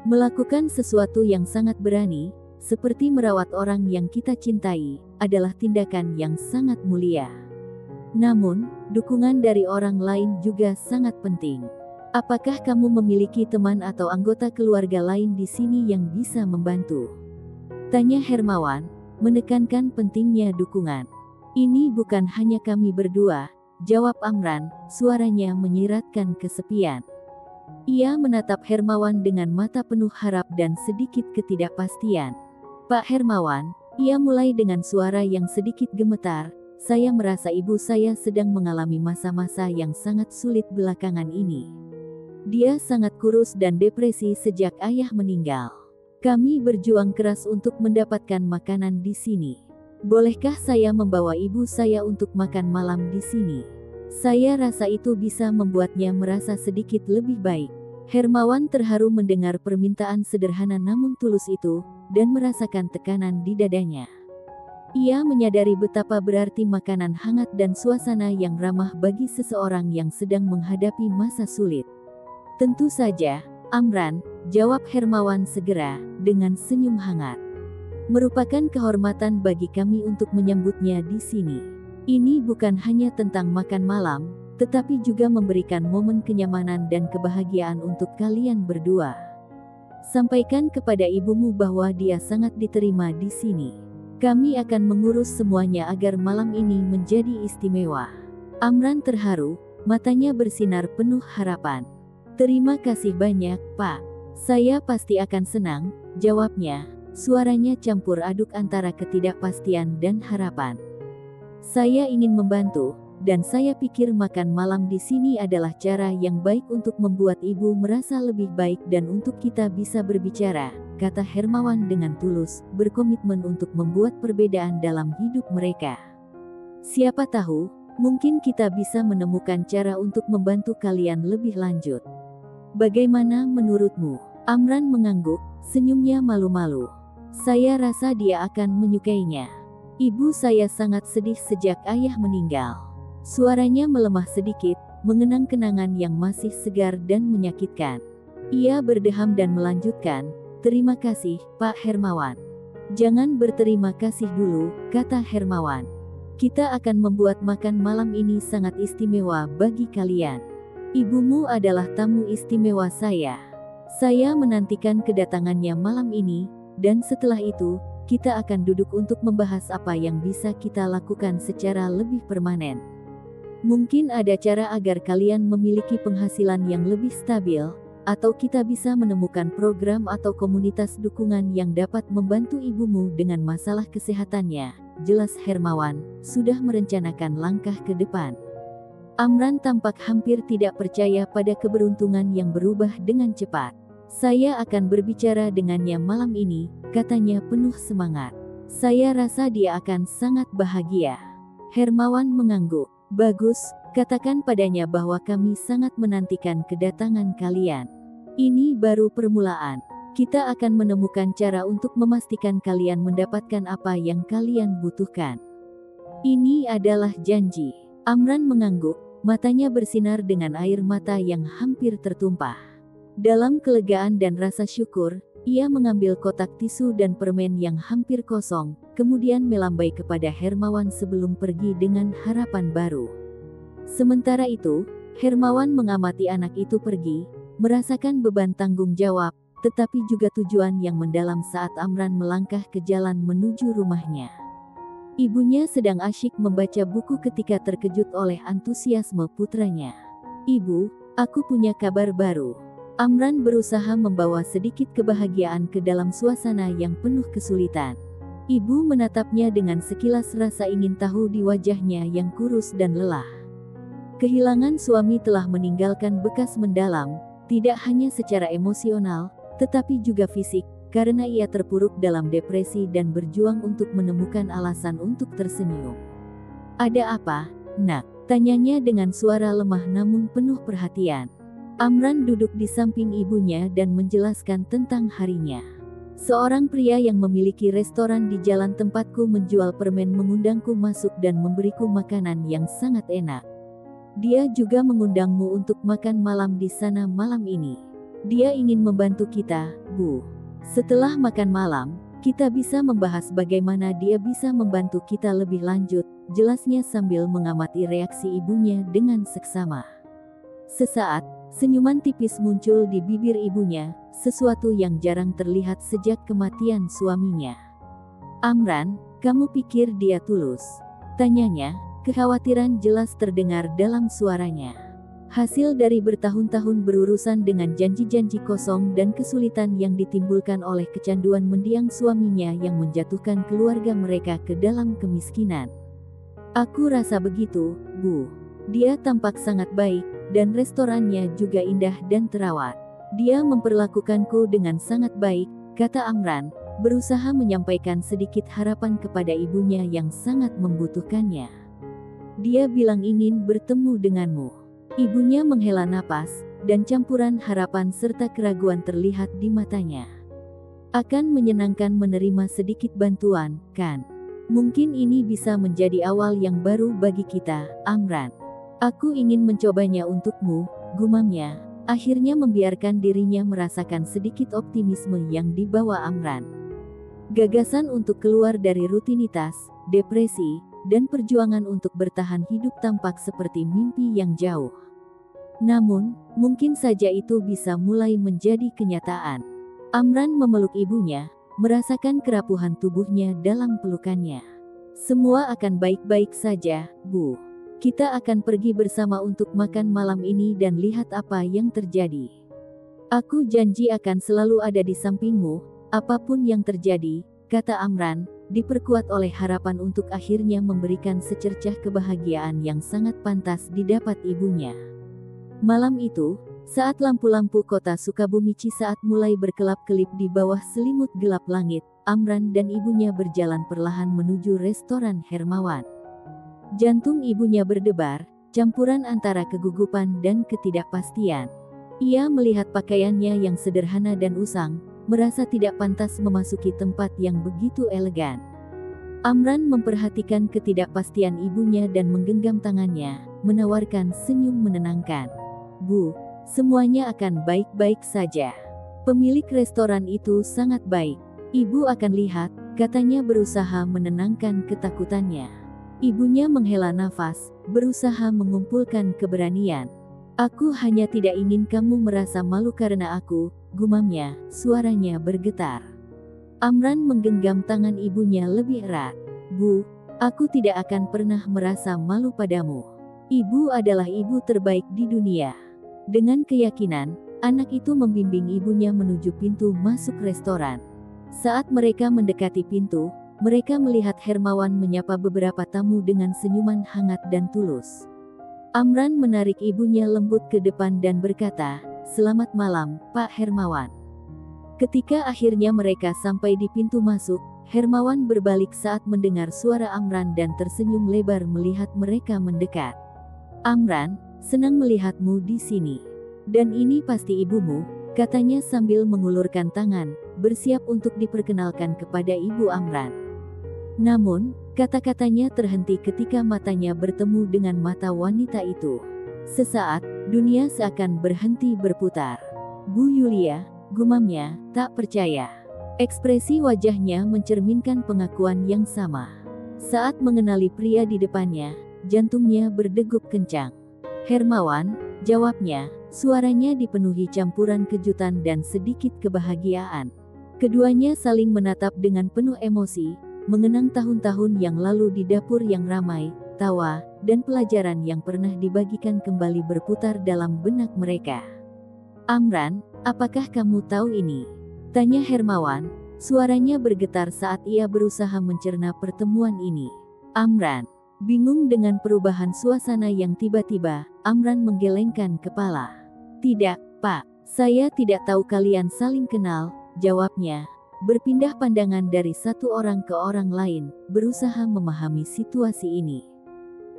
Melakukan sesuatu yang sangat berani, seperti merawat orang yang kita cintai, adalah tindakan yang sangat mulia. Namun, dukungan dari orang lain juga sangat penting. Apakah kamu memiliki teman atau anggota keluarga lain di sini yang bisa membantu? Tanya Hermawan, menekankan pentingnya dukungan. Ini bukan hanya kami berdua, jawab Amran, suaranya menyiratkan kesepian. Ia menatap Hermawan dengan mata penuh harap dan sedikit ketidakpastian. Pak Hermawan, ia mulai dengan suara yang sedikit gemetar, saya merasa ibu saya sedang mengalami masa-masa yang sangat sulit belakangan ini. Dia sangat kurus dan depresi sejak ayah meninggal. Kami berjuang keras untuk mendapatkan makanan di sini. Bolehkah saya membawa ibu saya untuk makan malam di sini? Saya rasa itu bisa membuatnya merasa sedikit lebih baik. Hermawan terharu mendengar permintaan sederhana namun tulus itu, dan merasakan tekanan di dadanya. Ia menyadari betapa berarti makanan hangat dan suasana yang ramah bagi seseorang yang sedang menghadapi masa sulit. Tentu saja, Amran, jawab Hermawan segera, dengan senyum hangat. Merupakan kehormatan bagi kami untuk menyambutnya di sini. Ini bukan hanya tentang makan malam, tetapi juga memberikan momen kenyamanan dan kebahagiaan untuk kalian berdua. Sampaikan kepada ibumu bahwa dia sangat diterima di sini. Kami akan mengurus semuanya agar malam ini menjadi istimewa. Amran terharu, matanya bersinar penuh harapan. Terima kasih banyak, Pak. Saya pasti akan senang, jawabnya, suaranya campur aduk antara ketidakpastian dan harapan. Saya ingin membantu, dan saya pikir makan malam di sini adalah cara yang baik untuk membuat ibu merasa lebih baik dan untuk kita bisa berbicara, kata Hermawan dengan tulus, berkomitmen untuk membuat perbedaan dalam hidup mereka. Siapa tahu, mungkin kita bisa menemukan cara untuk membantu kalian lebih lanjut. Bagaimana menurutmu? Amran mengangguk, senyumnya malu-malu. Saya rasa dia akan menyukainya. Ibu saya sangat sedih sejak ayah meninggal. Suaranya melemah sedikit, mengenang kenangan yang masih segar dan menyakitkan. Ia berdeham dan melanjutkan, terima kasih, Pak Hermawan. Jangan berterima kasih dulu, kata Hermawan. Kita akan membuat makan malam ini sangat istimewa bagi kalian. Ibumu adalah tamu istimewa saya. Saya menantikan kedatangannya malam ini, dan setelah itu, kita akan duduk untuk membahas apa yang bisa kita lakukan secara lebih permanen. Mungkin ada cara agar kalian memiliki penghasilan yang lebih stabil, atau kita bisa menemukan program atau komunitas dukungan yang dapat membantu ibumu dengan masalah kesehatannya. Jelas Hermawan sudah merencanakan langkah ke depan. Amran tampak hampir tidak percaya pada keberuntungan yang berubah dengan cepat. Saya akan berbicara dengannya malam ini, katanya penuh semangat. Saya rasa dia akan sangat bahagia. Hermawan mengangguk. Bagus, katakan padanya bahwa kami sangat menantikan kedatangan kalian. Ini baru permulaan. Kita akan menemukan cara untuk memastikan kalian mendapatkan apa yang kalian butuhkan. Ini adalah janji. Amran mengangguk, matanya bersinar dengan air mata yang hampir tertumpah. Dalam kelegaan dan rasa syukur, ia mengambil kotak tisu dan permen yang hampir kosong, kemudian melambai kepada Hermawan sebelum pergi dengan harapan baru. Sementara itu, Hermawan mengamati anak itu pergi, merasakan beban tanggung jawab, tetapi juga tujuan yang mendalam saat Amran melangkah ke jalan menuju rumahnya. Ibunya sedang asyik membaca buku ketika terkejut oleh antusiasme putranya. Ibu, aku punya kabar baru. Amran berusaha membawa sedikit kebahagiaan ke dalam suasana yang penuh kesulitan. Ibu menatapnya dengan sekilas rasa ingin tahu di wajahnya yang kurus dan lelah. Kehilangan suami telah meninggalkan bekas mendalam, tidak hanya secara emosional, tetapi juga fisik, karena ia terpuruk dalam depresi dan berjuang untuk menemukan alasan untuk tersenyum. Ada apa, nak? Tanyanya dengan suara lemah namun penuh perhatian. Amran duduk di samping ibunya dan menjelaskan tentang harinya. Seorang pria yang memiliki restoran di jalan tempatku menjual permen mengundangku masuk dan memberiku makanan yang sangat enak. Dia juga mengundangmu untuk makan malam di sana malam ini. Dia ingin membantu kita, Bu. Setelah makan malam, kita bisa membahas bagaimana dia bisa membantu kita lebih lanjut, jelasnya sambil mengamati reaksi ibunya dengan seksama. Sesaat, senyuman tipis muncul di bibir ibunya, sesuatu yang jarang terlihat sejak kematian suaminya. Amran, kamu pikir dia tulus? Tanyanya, kekhawatiran jelas terdengar dalam suaranya. Hasil dari bertahun-tahun berurusan dengan janji-janji kosong dan kesulitan yang ditimbulkan oleh kecanduan mendiang suaminya yang menjatuhkan keluarga mereka ke dalam kemiskinan. Aku rasa begitu, Bu. Dia tampak sangat baik, dan restorannya juga indah dan terawat. Dia memperlakukanku dengan sangat baik, kata Amran, berusaha menyampaikan sedikit harapan kepada ibunya yang sangat membutuhkannya. Dia bilang ingin bertemu denganmu. Ibunya menghela napas, dan campuran harapan serta keraguan terlihat di matanya. Akan menyenangkan menerima sedikit bantuan, kan? Mungkin ini bisa menjadi awal yang baru bagi kita, Amran. Aku ingin mencobanya untukmu, gumamnya, akhirnya membiarkan dirinya merasakan sedikit optimisme yang dibawa Amran. Gagasan untuk keluar dari rutinitas, depresi, dan perjuangan untuk bertahan hidup tampak seperti mimpi yang jauh. Namun, mungkin saja itu bisa mulai menjadi kenyataan. Amran memeluk ibunya, merasakan kerapuhan tubuhnya dalam pelukannya. Semua akan baik-baik saja, Bu. Kita akan pergi bersama untuk makan malam ini dan lihat apa yang terjadi. Aku janji akan selalu ada di sampingmu, apapun yang terjadi, kata Amran, diperkuat oleh harapan untuk akhirnya memberikan secercah kebahagiaan yang sangat pantas didapat ibunya. Malam itu, saat lampu-lampu kota Sukabumi Cisaat mulai berkelap-kelip di bawah selimut gelap langit, Amran dan ibunya berjalan perlahan menuju restoran Hermawan. Jantung ibunya berdebar, campuran antara kegugupan dan ketidakpastian. Ia melihat pakaiannya yang sederhana dan usang, merasa tidak pantas memasuki tempat yang begitu elegan. Amran memperhatikan ketidakpastian ibunya dan menggenggam tangannya, menawarkan senyum menenangkan. Bu, semuanya akan baik-baik saja. Pemilik restoran itu sangat baik. Ibu akan lihat, katanya berusaha menenangkan ketakutannya. Ibunya menghela nafas, berusaha mengumpulkan keberanian. Aku hanya tidak ingin kamu merasa malu karena aku, gumamnya, suaranya bergetar. Amran menggenggam tangan ibunya lebih erat. Bu, aku tidak akan pernah merasa malu padamu. Ibu adalah ibu terbaik di dunia. Dengan keyakinan, anak itu membimbing ibunya menuju pintu masuk restoran. Saat mereka mendekati pintu, mereka melihat Hermawan menyapa beberapa tamu dengan senyuman hangat dan tulus. Amran menarik ibunya lembut ke depan dan berkata, "Selamat malam, Pak Hermawan." Ketika akhirnya mereka sampai di pintu masuk, Hermawan berbalik saat mendengar suara Amran dan tersenyum lebar melihat mereka mendekat. "Amran, senang melihatmu di sini. Dan ini pasti ibumu," katanya sambil mengulurkan tangan, bersiap untuk diperkenalkan kepada ibu Amran. Namun, kata-katanya terhenti ketika matanya bertemu dengan mata wanita itu. Sesaat, dunia seakan berhenti berputar. "Bu Yulia," gumamnya, tak percaya. Ekspresi wajahnya mencerminkan pengakuan yang sama. Saat mengenali pria di depannya, jantungnya berdegup kencang. "Hermawan," jawabnya, suaranya dipenuhi campuran kejutan dan sedikit kebahagiaan. Keduanya saling menatap dengan penuh emosi, mengenang tahun-tahun yang lalu di dapur yang ramai, tawa, dan pelajaran yang pernah dibagikan kembali berputar dalam benak mereka. "Amran, apakah kamu tahu ini?" tanya Hermawan, suaranya bergetar saat ia berusaha mencerna pertemuan ini. Amran, bingung dengan perubahan suasana yang tiba-tiba, Amran menggelengkan kepala. "Tidak, Pak, saya tidak tahu kalian saling kenal," jawabnya. Berpindah pandangan dari satu orang ke orang lain, berusaha memahami situasi ini.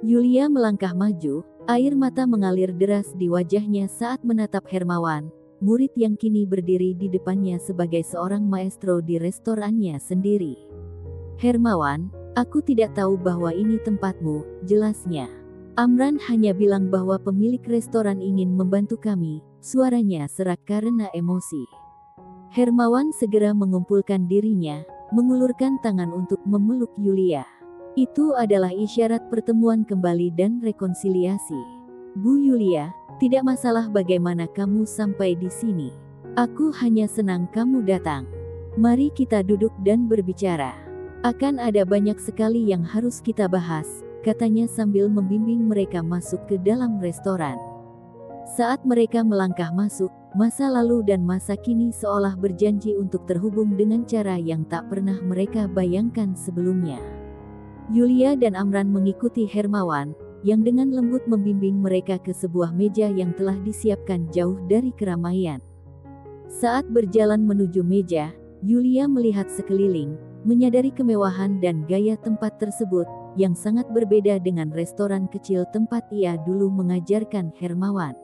Yulia melangkah maju, air mata mengalir deras di wajahnya saat menatap Hermawan, murid yang kini berdiri di depannya sebagai seorang maestro di restorannya sendiri. "Hermawan, aku tidak tahu bahwa ini tempatmu," jelasnya. "Amran hanya bilang bahwa pemilik restoran ingin membantu kami," suaranya serak karena emosi. Hermawan segera mengumpulkan dirinya, mengulurkan tangan untuk memeluk Yulia. Itu adalah isyarat pertemuan kembali dan rekonsiliasi. "Bu Yulia, tidak masalah bagaimana kamu sampai di sini. Aku hanya senang kamu datang. Mari kita duduk dan berbicara." Akan ada banyak sekali yang harus kita bahas, katanya sambil membimbing mereka masuk ke dalam restoran. Saat mereka melangkah masuk, masa lalu dan masa kini seolah berjanji untuk terhubung dengan cara yang tak pernah mereka bayangkan sebelumnya. Yulia dan Amran mengikuti Hermawan, yang dengan lembut membimbing mereka ke sebuah meja yang telah disiapkan jauh dari keramaian. Saat berjalan menuju meja, Yulia melihat sekeliling, menyadari kemewahan dan gaya tempat tersebut, yang sangat berbeda dengan restoran kecil tempat ia dulu mengajarkan Hermawan.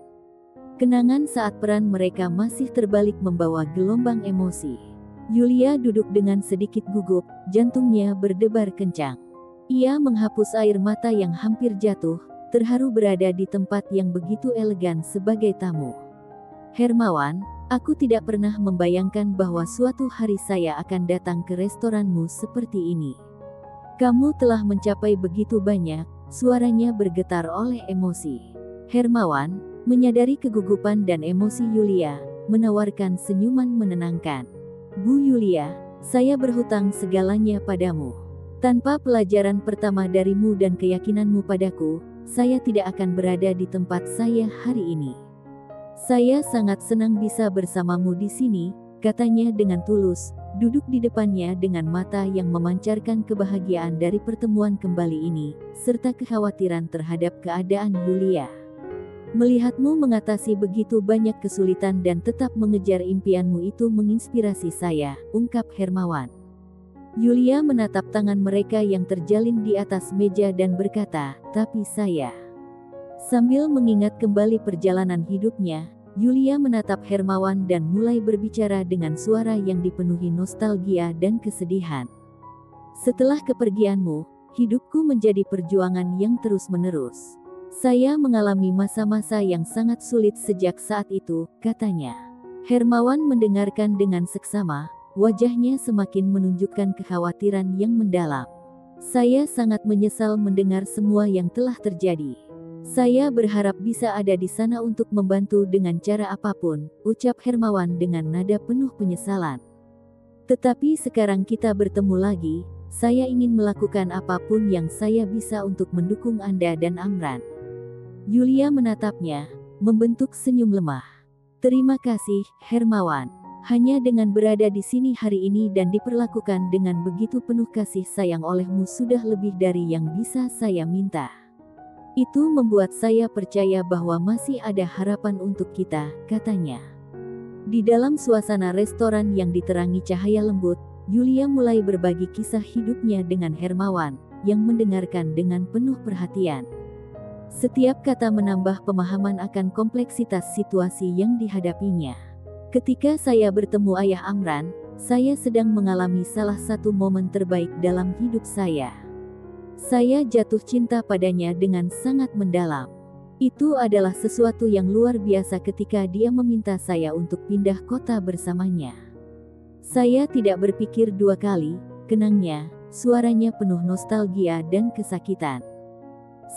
Kenangan saat peran mereka masih terbalik membawa gelombang emosi. Yulia duduk dengan sedikit gugup, jantungnya berdebar kencang. Ia menghapus air mata yang hampir jatuh, terharu berada di tempat yang begitu elegan sebagai tamu. Hermawan, aku tidak pernah membayangkan bahwa suatu hari saya akan datang ke restoranmu seperti ini. Kamu telah mencapai begitu banyak, suaranya bergetar oleh emosi. Hermawan, menyadari kegugupan dan emosi Yulia, menawarkan senyuman menenangkan. Bu Yulia, saya berhutang segalanya padamu. Tanpa pelajaran pertama darimu dan keyakinanmu padaku, saya tidak akan berada di tempat saya hari ini. Saya sangat senang bisa bersamamu di sini, katanya dengan tulus, duduk di depannya dengan mata yang memancarkan kebahagiaan dari pertemuan kembali ini, serta kekhawatiran terhadap keadaan Yulia. Melihatmu mengatasi begitu banyak kesulitan dan tetap mengejar impianmu itu menginspirasi saya, ungkap Hermawan. Yulia menatap tangan mereka yang terjalin di atas meja dan berkata, tapi saya. Sambil mengingat kembali perjalanan hidupnya, Yulia menatap Hermawan dan mulai berbicara dengan suara yang dipenuhi nostalgia dan kesedihan. Setelah kepergianmu, hidupku menjadi perjuangan yang terus-menerus. Saya mengalami masa-masa yang sangat sulit sejak saat itu, katanya. Hermawan mendengarkan dengan seksama, wajahnya semakin menunjukkan kekhawatiran yang mendalam. Saya sangat menyesal mendengar semua yang telah terjadi. Saya berharap bisa ada di sana untuk membantu dengan cara apapun, ucap Hermawan dengan nada penuh penyesalan. Tetapi sekarang kita bertemu lagi, saya ingin melakukan apapun yang saya bisa untuk mendukung Anda dan Amran. Yulia menatapnya, membentuk senyum lemah. Terima kasih, Hermawan. Hanya dengan berada di sini hari ini dan diperlakukan dengan begitu penuh kasih sayang olehmu sudah lebih dari yang bisa saya minta. Itu membuat saya percaya bahwa masih ada harapan untuk kita, katanya. Di dalam suasana restoran yang diterangi cahaya lembut, Yulia mulai berbagi kisah hidupnya dengan Hermawan, yang mendengarkan dengan penuh perhatian. Setiap kata menambah pemahaman akan kompleksitas situasi yang dihadapinya. Ketika saya bertemu ayah Amran, saya sedang mengalami salah satu momen terbaik dalam hidup saya. Saya jatuh cinta padanya dengan sangat mendalam. Itu adalah sesuatu yang luar biasa ketika dia meminta saya untuk pindah kota bersamanya. Saya tidak berpikir dua kali, kenangnya, suaranya penuh nostalgia dan kesakitan.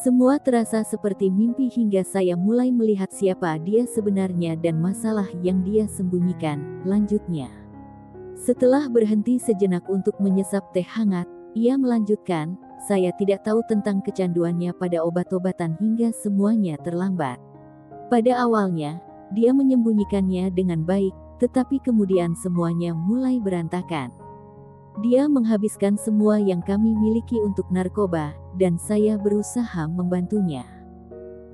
Semua terasa seperti mimpi hingga saya mulai melihat siapa dia sebenarnya dan masalah yang dia sembunyikan, lanjutnya. Setelah berhenti sejenak untuk menyesap teh hangat, ia melanjutkan, saya tidak tahu tentang kecanduannya pada obat-obatan hingga semuanya terlambat. Pada awalnya, dia menyembunyikannya dengan baik, tetapi kemudian semuanya mulai berantakan. Dia menghabiskan semua yang kami miliki untuk narkoba, dan saya berusaha membantunya.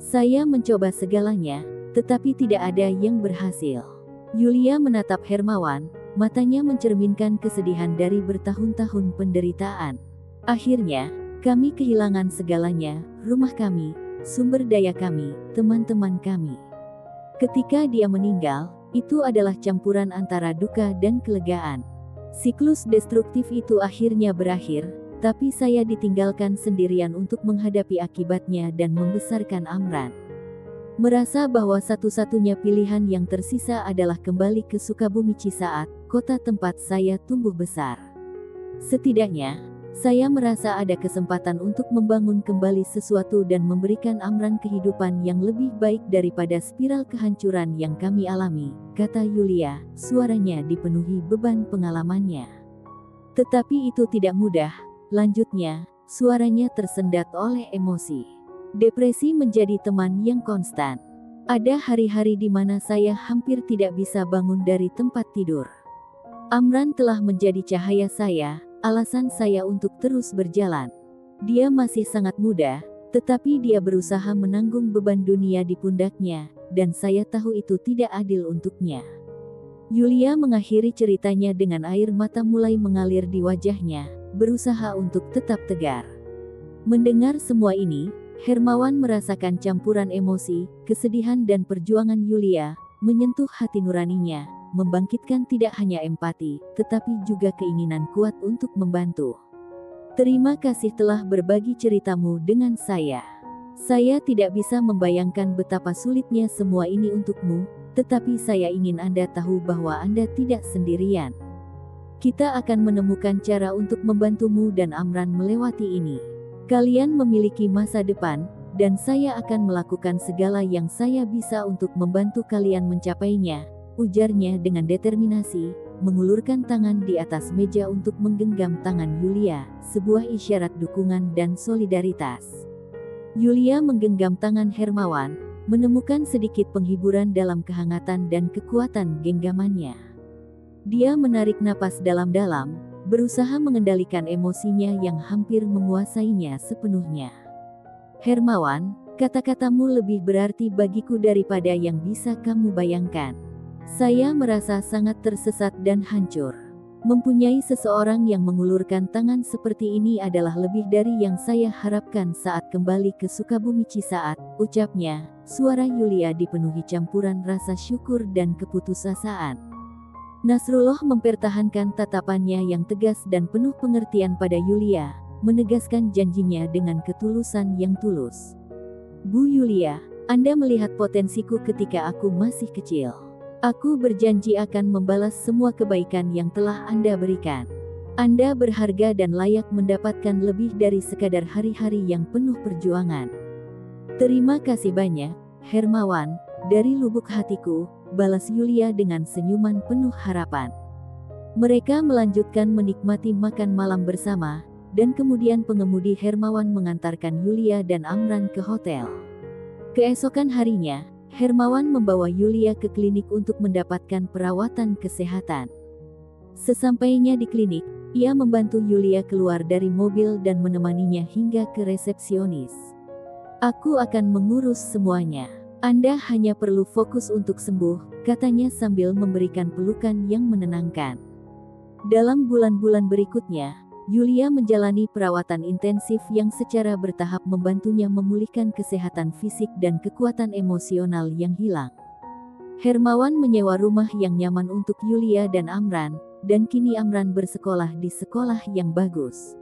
Saya mencoba segalanya, tetapi tidak ada yang berhasil. Yulia menatap Hermawan, matanya mencerminkan kesedihan dari bertahun-tahun penderitaan. Akhirnya, kami kehilangan segalanya, rumah kami, sumber daya kami, teman-teman kami. Ketika dia meninggal, itu adalah campuran antara duka dan kelegaan. Siklus destruktif itu akhirnya berakhir, tapi saya ditinggalkan sendirian untuk menghadapi akibatnya dan membesarkan Amran. Merasa bahwa satu-satunya pilihan yang tersisa adalah kembali ke Sukabumi Cisaat, kota tempat saya tumbuh besar. Setidaknya, saya merasa ada kesempatan untuk membangun kembali sesuatu dan memberikan Amran kehidupan yang lebih baik daripada spiral kehancuran yang kami alami, kata Yulia, suaranya dipenuhi beban pengalamannya. Tetapi itu tidak mudah, lanjutnya, suaranya tersendat oleh emosi. Depresi menjadi teman yang konstan. Ada hari-hari di mana saya hampir tidak bisa bangun dari tempat tidur. Amran telah menjadi cahaya saya, alasan saya untuk terus berjalan. Dia masih sangat muda, tetapi dia berusaha menanggung beban dunia di pundaknya, dan saya tahu itu tidak adil untuknya. Yulia mengakhiri ceritanya dengan air mata mulai mengalir di wajahnya, berusaha untuk tetap tegar. Mendengar semua ini, Hermawan merasakan campuran emosi, kesedihan dan perjuangan Yulia, menyentuh hati nuraninya, membangkitkan tidak hanya empati, tetapi juga keinginan kuat untuk membantu. Terima kasih telah berbagi ceritamu dengan saya. Saya tidak bisa membayangkan betapa sulitnya semua ini untukmu, tetapi saya ingin Anda tahu bahwa Anda tidak sendirian. Kita akan menemukan cara untuk membantumu dan Amran melewati ini. Kalian memiliki masa depan, dan saya akan melakukan segala yang saya bisa untuk membantu kalian mencapainya, ujarnya dengan determinasi, mengulurkan tangan di atas meja untuk menggenggam tangan Yulia, sebuah isyarat dukungan dan solidaritas. Yulia menggenggam tangan Hermawan, menemukan sedikit penghiburan dalam kehangatan dan kekuatan genggamannya. Dia menarik napas dalam-dalam, berusaha mengendalikan emosinya yang hampir menguasainya sepenuhnya. Hermawan, kata-katamu lebih berarti bagiku daripada yang bisa kamu bayangkan. Saya merasa sangat tersesat dan hancur. Mempunyai seseorang yang mengulurkan tangan seperti ini adalah lebih dari yang saya harapkan saat kembali ke Sukabumi Cisaat, ucapnya. Suara Yulia dipenuhi campuran rasa syukur dan keputusasaan. Nasrullah mempertahankan tatapannya yang tegas dan penuh pengertian pada Yulia, menegaskan janjinya dengan ketulusan yang tulus. Bu Yulia, Anda melihat potensiku ketika aku masih kecil. Aku berjanji akan membalas semua kebaikan yang telah Anda berikan. Anda berharga dan layak mendapatkan lebih dari sekadar hari-hari yang penuh perjuangan. Terima kasih banyak, Hermawan, dari lubuk hatiku, balas Yulia dengan senyuman penuh harapan. Mereka melanjutkan menikmati makan malam bersama, dan kemudian pengemudi Hermawan mengantarkan Yulia dan Amran ke hotel. Keesokan harinya, Hermawan membawa Yulia ke klinik untuk mendapatkan perawatan kesehatan. Sesampainya di klinik, ia membantu Yulia keluar dari mobil dan menemaninya hingga ke resepsionis. Aku akan mengurus semuanya. Anda hanya perlu fokus untuk sembuh, katanya sambil memberikan pelukan yang menenangkan. Dalam bulan-bulan berikutnya, Yulia menjalani perawatan intensif yang secara bertahap membantunya memulihkan kesehatan fisik dan kekuatan emosional yang hilang. Hermawan menyewa rumah yang nyaman untuk Yulia dan Amran, dan kini Amran bersekolah di sekolah yang bagus.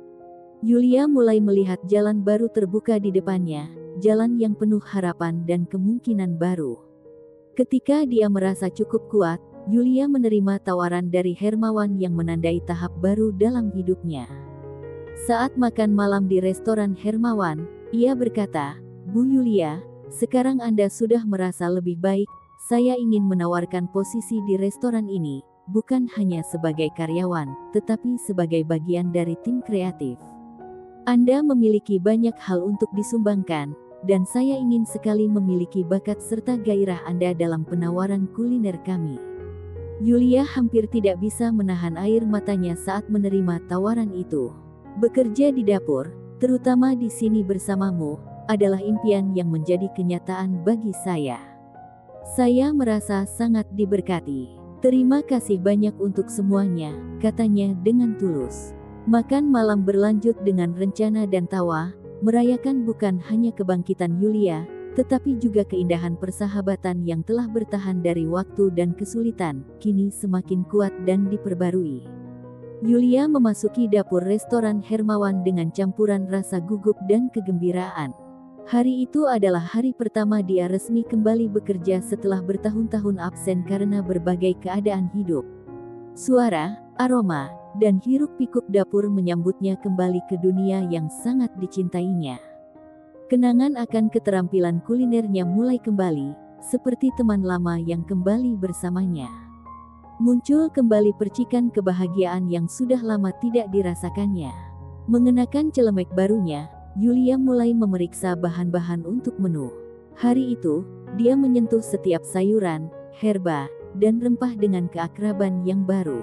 Yulia mulai melihat jalan baru terbuka di depannya, jalan yang penuh harapan dan kemungkinan baru. Ketika dia merasa cukup kuat, Yulia menerima tawaran dari Hermawan yang menandai tahap baru dalam hidupnya. Saat makan malam di restoran Hermawan, ia berkata, Bu Yulia, sekarang Anda sudah merasa lebih baik, saya ingin menawarkan posisi di restoran ini, bukan hanya sebagai karyawan, tetapi sebagai bagian dari tim kreatif. Anda memiliki banyak hal untuk disumbangkan, dan saya ingin sekali memiliki bakat serta gairah Anda dalam penawaran kuliner kami. Yulia hampir tidak bisa menahan air matanya saat menerima tawaran itu. Bekerja di dapur, terutama di sini bersamamu, adalah impian yang menjadi kenyataan bagi saya. Saya merasa sangat diberkati. Terima kasih banyak untuk semuanya, katanya dengan tulus. Makan malam berlanjut dengan rencana dan tawa, merayakan bukan hanya kebangkitan Yulia, tetapi juga keindahan persahabatan yang telah bertahan dari waktu dan kesulitan, kini semakin kuat dan diperbarui. Yulia memasuki dapur restoran Hermawan dengan campuran rasa gugup dan kegembiraan. Hari itu adalah hari pertama dia resmi kembali bekerja setelah bertahun-tahun absen karena berbagai keadaan hidup. Suara, aroma, dan hiruk-pikuk dapur menyambutnya kembali ke dunia yang sangat dicintainya. Kenangan akan keterampilan kulinernya mulai kembali, seperti teman lama yang kembali bersamanya. Muncul kembali percikan kebahagiaan yang sudah lama tidak dirasakannya. Mengenakan celemek barunya, Yulia mulai memeriksa bahan-bahan untuk menu. Hari itu, dia menyentuh setiap sayuran, herba, dan rempah dengan keakraban yang baru.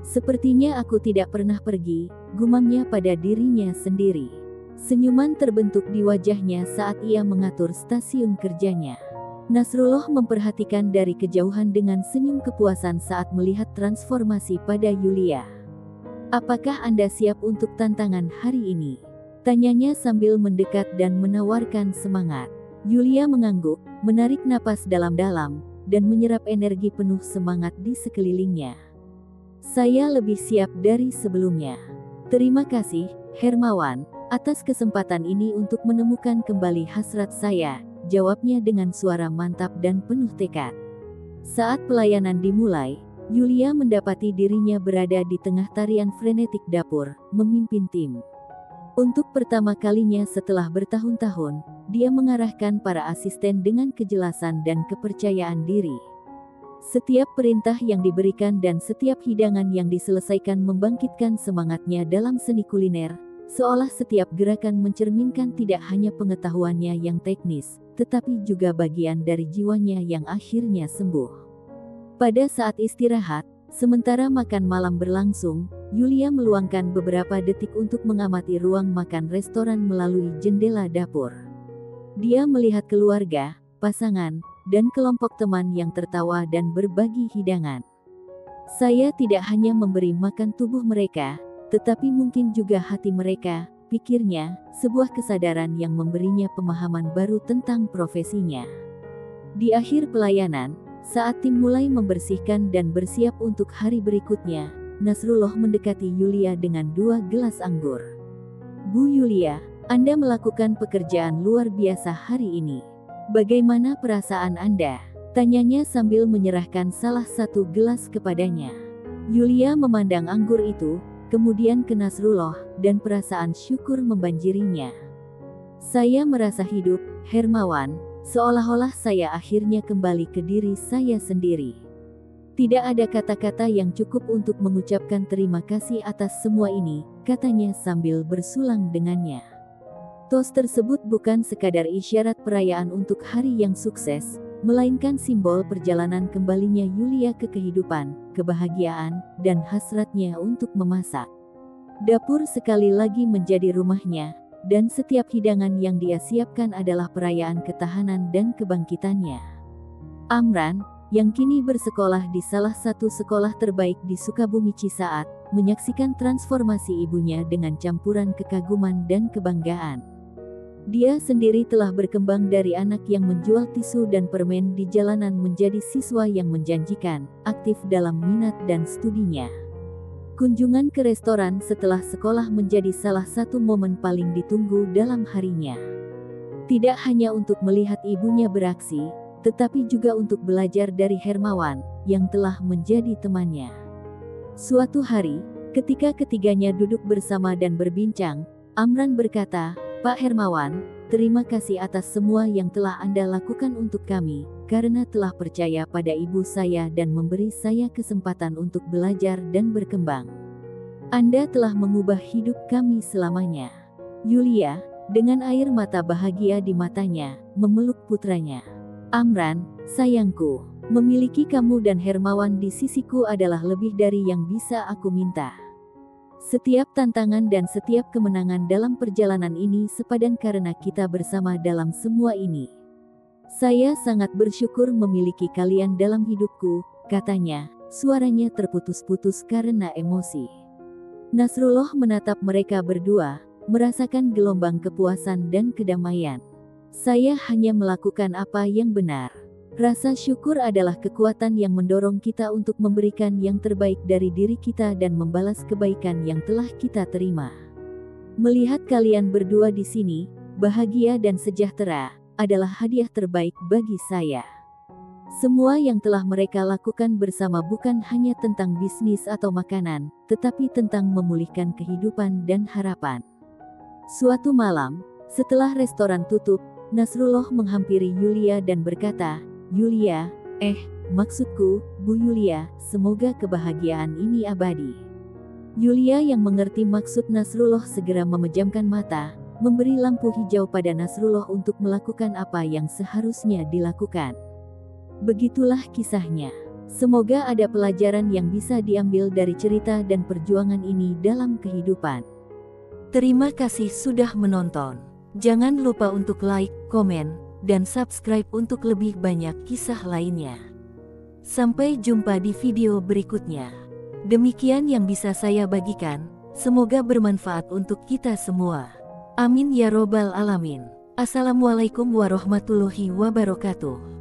Sepertinya aku tidak pernah pergi, gumamnya pada dirinya sendiri. Senyuman terbentuk di wajahnya saat ia mengatur stasiun kerjanya. Nasrullah memperhatikan dari kejauhan dengan senyum kepuasan saat melihat transformasi pada Yulia. "Apakah Anda siap untuk tantangan hari ini?" tanyanya sambil mendekat dan menawarkan semangat. Yulia mengangguk, menarik napas dalam-dalam, dan menyerap energi penuh semangat di sekelilingnya. "Saya lebih siap dari sebelumnya. Terima kasih, Hermawan, atas kesempatan ini untuk menemukan kembali hasrat saya," jawabnya dengan suara mantap dan penuh tekad. Saat pelayanan dimulai, Yulia mendapati dirinya berada di tengah tarian frenetik dapur, memimpin tim. Untuk pertama kalinya setelah bertahun-tahun, dia mengarahkan para asisten dengan kejelasan dan kepercayaan diri. Setiap perintah yang diberikan dan setiap hidangan yang diselesaikan membangkitkan semangatnya dalam seni kuliner, seolah setiap gerakan mencerminkan tidak hanya pengetahuannya yang teknis, tetapi juga bagian dari jiwanya yang akhirnya sembuh. Pada saat istirahat, sementara makan malam berlangsung, Yulia meluangkan beberapa detik untuk mengamati ruang makan restoran melalui jendela dapur. Dia melihat keluarga, pasangan, dan kelompok teman yang tertawa dan berbagi hidangan. "Saya tidak hanya memberi makan tubuh mereka, tetapi mungkin juga hati mereka," pikirnya, sebuah kesadaran yang memberinya pemahaman baru tentang profesinya. Di akhir pelayanan, saat tim mulai membersihkan dan bersiap untuk hari berikutnya, Nasrullah mendekati Yulia dengan 2 gelas anggur. "Bu Yulia, Anda melakukan pekerjaan luar biasa hari ini. Bagaimana perasaan Anda?" tanyanya sambil menyerahkan salah satu gelas kepadanya. Yulia memandang anggur itu, kemudian ke Nasrullah, dan perasaan syukur membanjirinya. "Saya merasa hidup, Hermawan, seolah-olah saya akhirnya kembali ke diri saya sendiri. Tidak ada kata-kata yang cukup untuk mengucapkan terima kasih atas semua ini," katanya sambil bersulang dengannya. Tos tersebut bukan sekadar isyarat perayaan untuk hari yang sukses, melainkan simbol perjalanan kembalinya Yulia ke kehidupan, kebahagiaan, dan hasratnya untuk memasak. Dapur sekali lagi menjadi rumahnya, dan setiap hidangan yang dia siapkan adalah perayaan ketahanan dan kebangkitannya. Amran, yang kini bersekolah di salah satu sekolah terbaik di Sukabumi Cisaat, menyaksikan transformasi ibunya dengan campuran kekaguman dan kebanggaan. Dia sendiri telah berkembang dari anak yang menjual tisu dan permen di jalanan menjadi siswa yang menjanjikan, aktif dalam minat dan studinya. Kunjungan ke restoran setelah sekolah menjadi salah satu momen paling ditunggu dalam harinya. Tidak hanya untuk melihat ibunya beraksi, tetapi juga untuk belajar dari Hermawan, yang telah menjadi temannya. Suatu hari, ketika ketiganya duduk bersama dan berbincang, Amran berkata, "Pak Hermawan, terima kasih atas semua yang telah Anda lakukan untuk kami, karena telah percaya pada ibu saya dan memberi saya kesempatan untuk belajar dan berkembang. Anda telah mengubah hidup kami selamanya." Yulia, dengan air mata bahagia di matanya, memeluk putranya. "Amran, sayangku, memiliki kamu dan Hermawan di sisiku adalah lebih dari yang bisa aku minta. Setiap tantangan dan setiap kemenangan dalam perjalanan ini sepadan karena kita bersama dalam semua ini. Saya sangat bersyukur memiliki kalian dalam hidupku," katanya, suaranya terputus-putus karena emosi. Nasrullah menatap mereka berdua, merasakan gelombang kepuasan dan kedamaian. "Saya hanya melakukan apa yang benar. Rasa syukur adalah kekuatan yang mendorong kita untuk memberikan yang terbaik dari diri kita dan membalas kebaikan yang telah kita terima. Melihat kalian berdua di sini, bahagia dan sejahtera, adalah hadiah terbaik bagi saya." Semua yang telah mereka lakukan bersama bukan hanya tentang bisnis atau makanan, tetapi tentang memulihkan kehidupan dan harapan. Suatu malam, setelah restoran tutup, Nasrullah menghampiri Yulia dan berkata, "Yulia, Maksudku, Bu Yulia, semoga kebahagiaan ini abadi. Yulia yang mengerti maksud Nasrullah segera memejamkan mata, memberi lampu hijau pada Nasrullah untuk melakukan apa yang seharusnya dilakukan. Begitulah kisahnya. Semoga ada pelajaran yang bisa diambil dari cerita dan perjuangan ini dalam kehidupan. Terima kasih sudah menonton. Jangan lupa untuk like, komen, dan subscribe untuk lebih banyak kisah lainnya. Sampai jumpa di video berikutnya. Demikian yang bisa saya bagikan, semoga bermanfaat untuk kita semua. Amin ya robbal alamin. Assalamualaikum warahmatullahi wabarakatuh.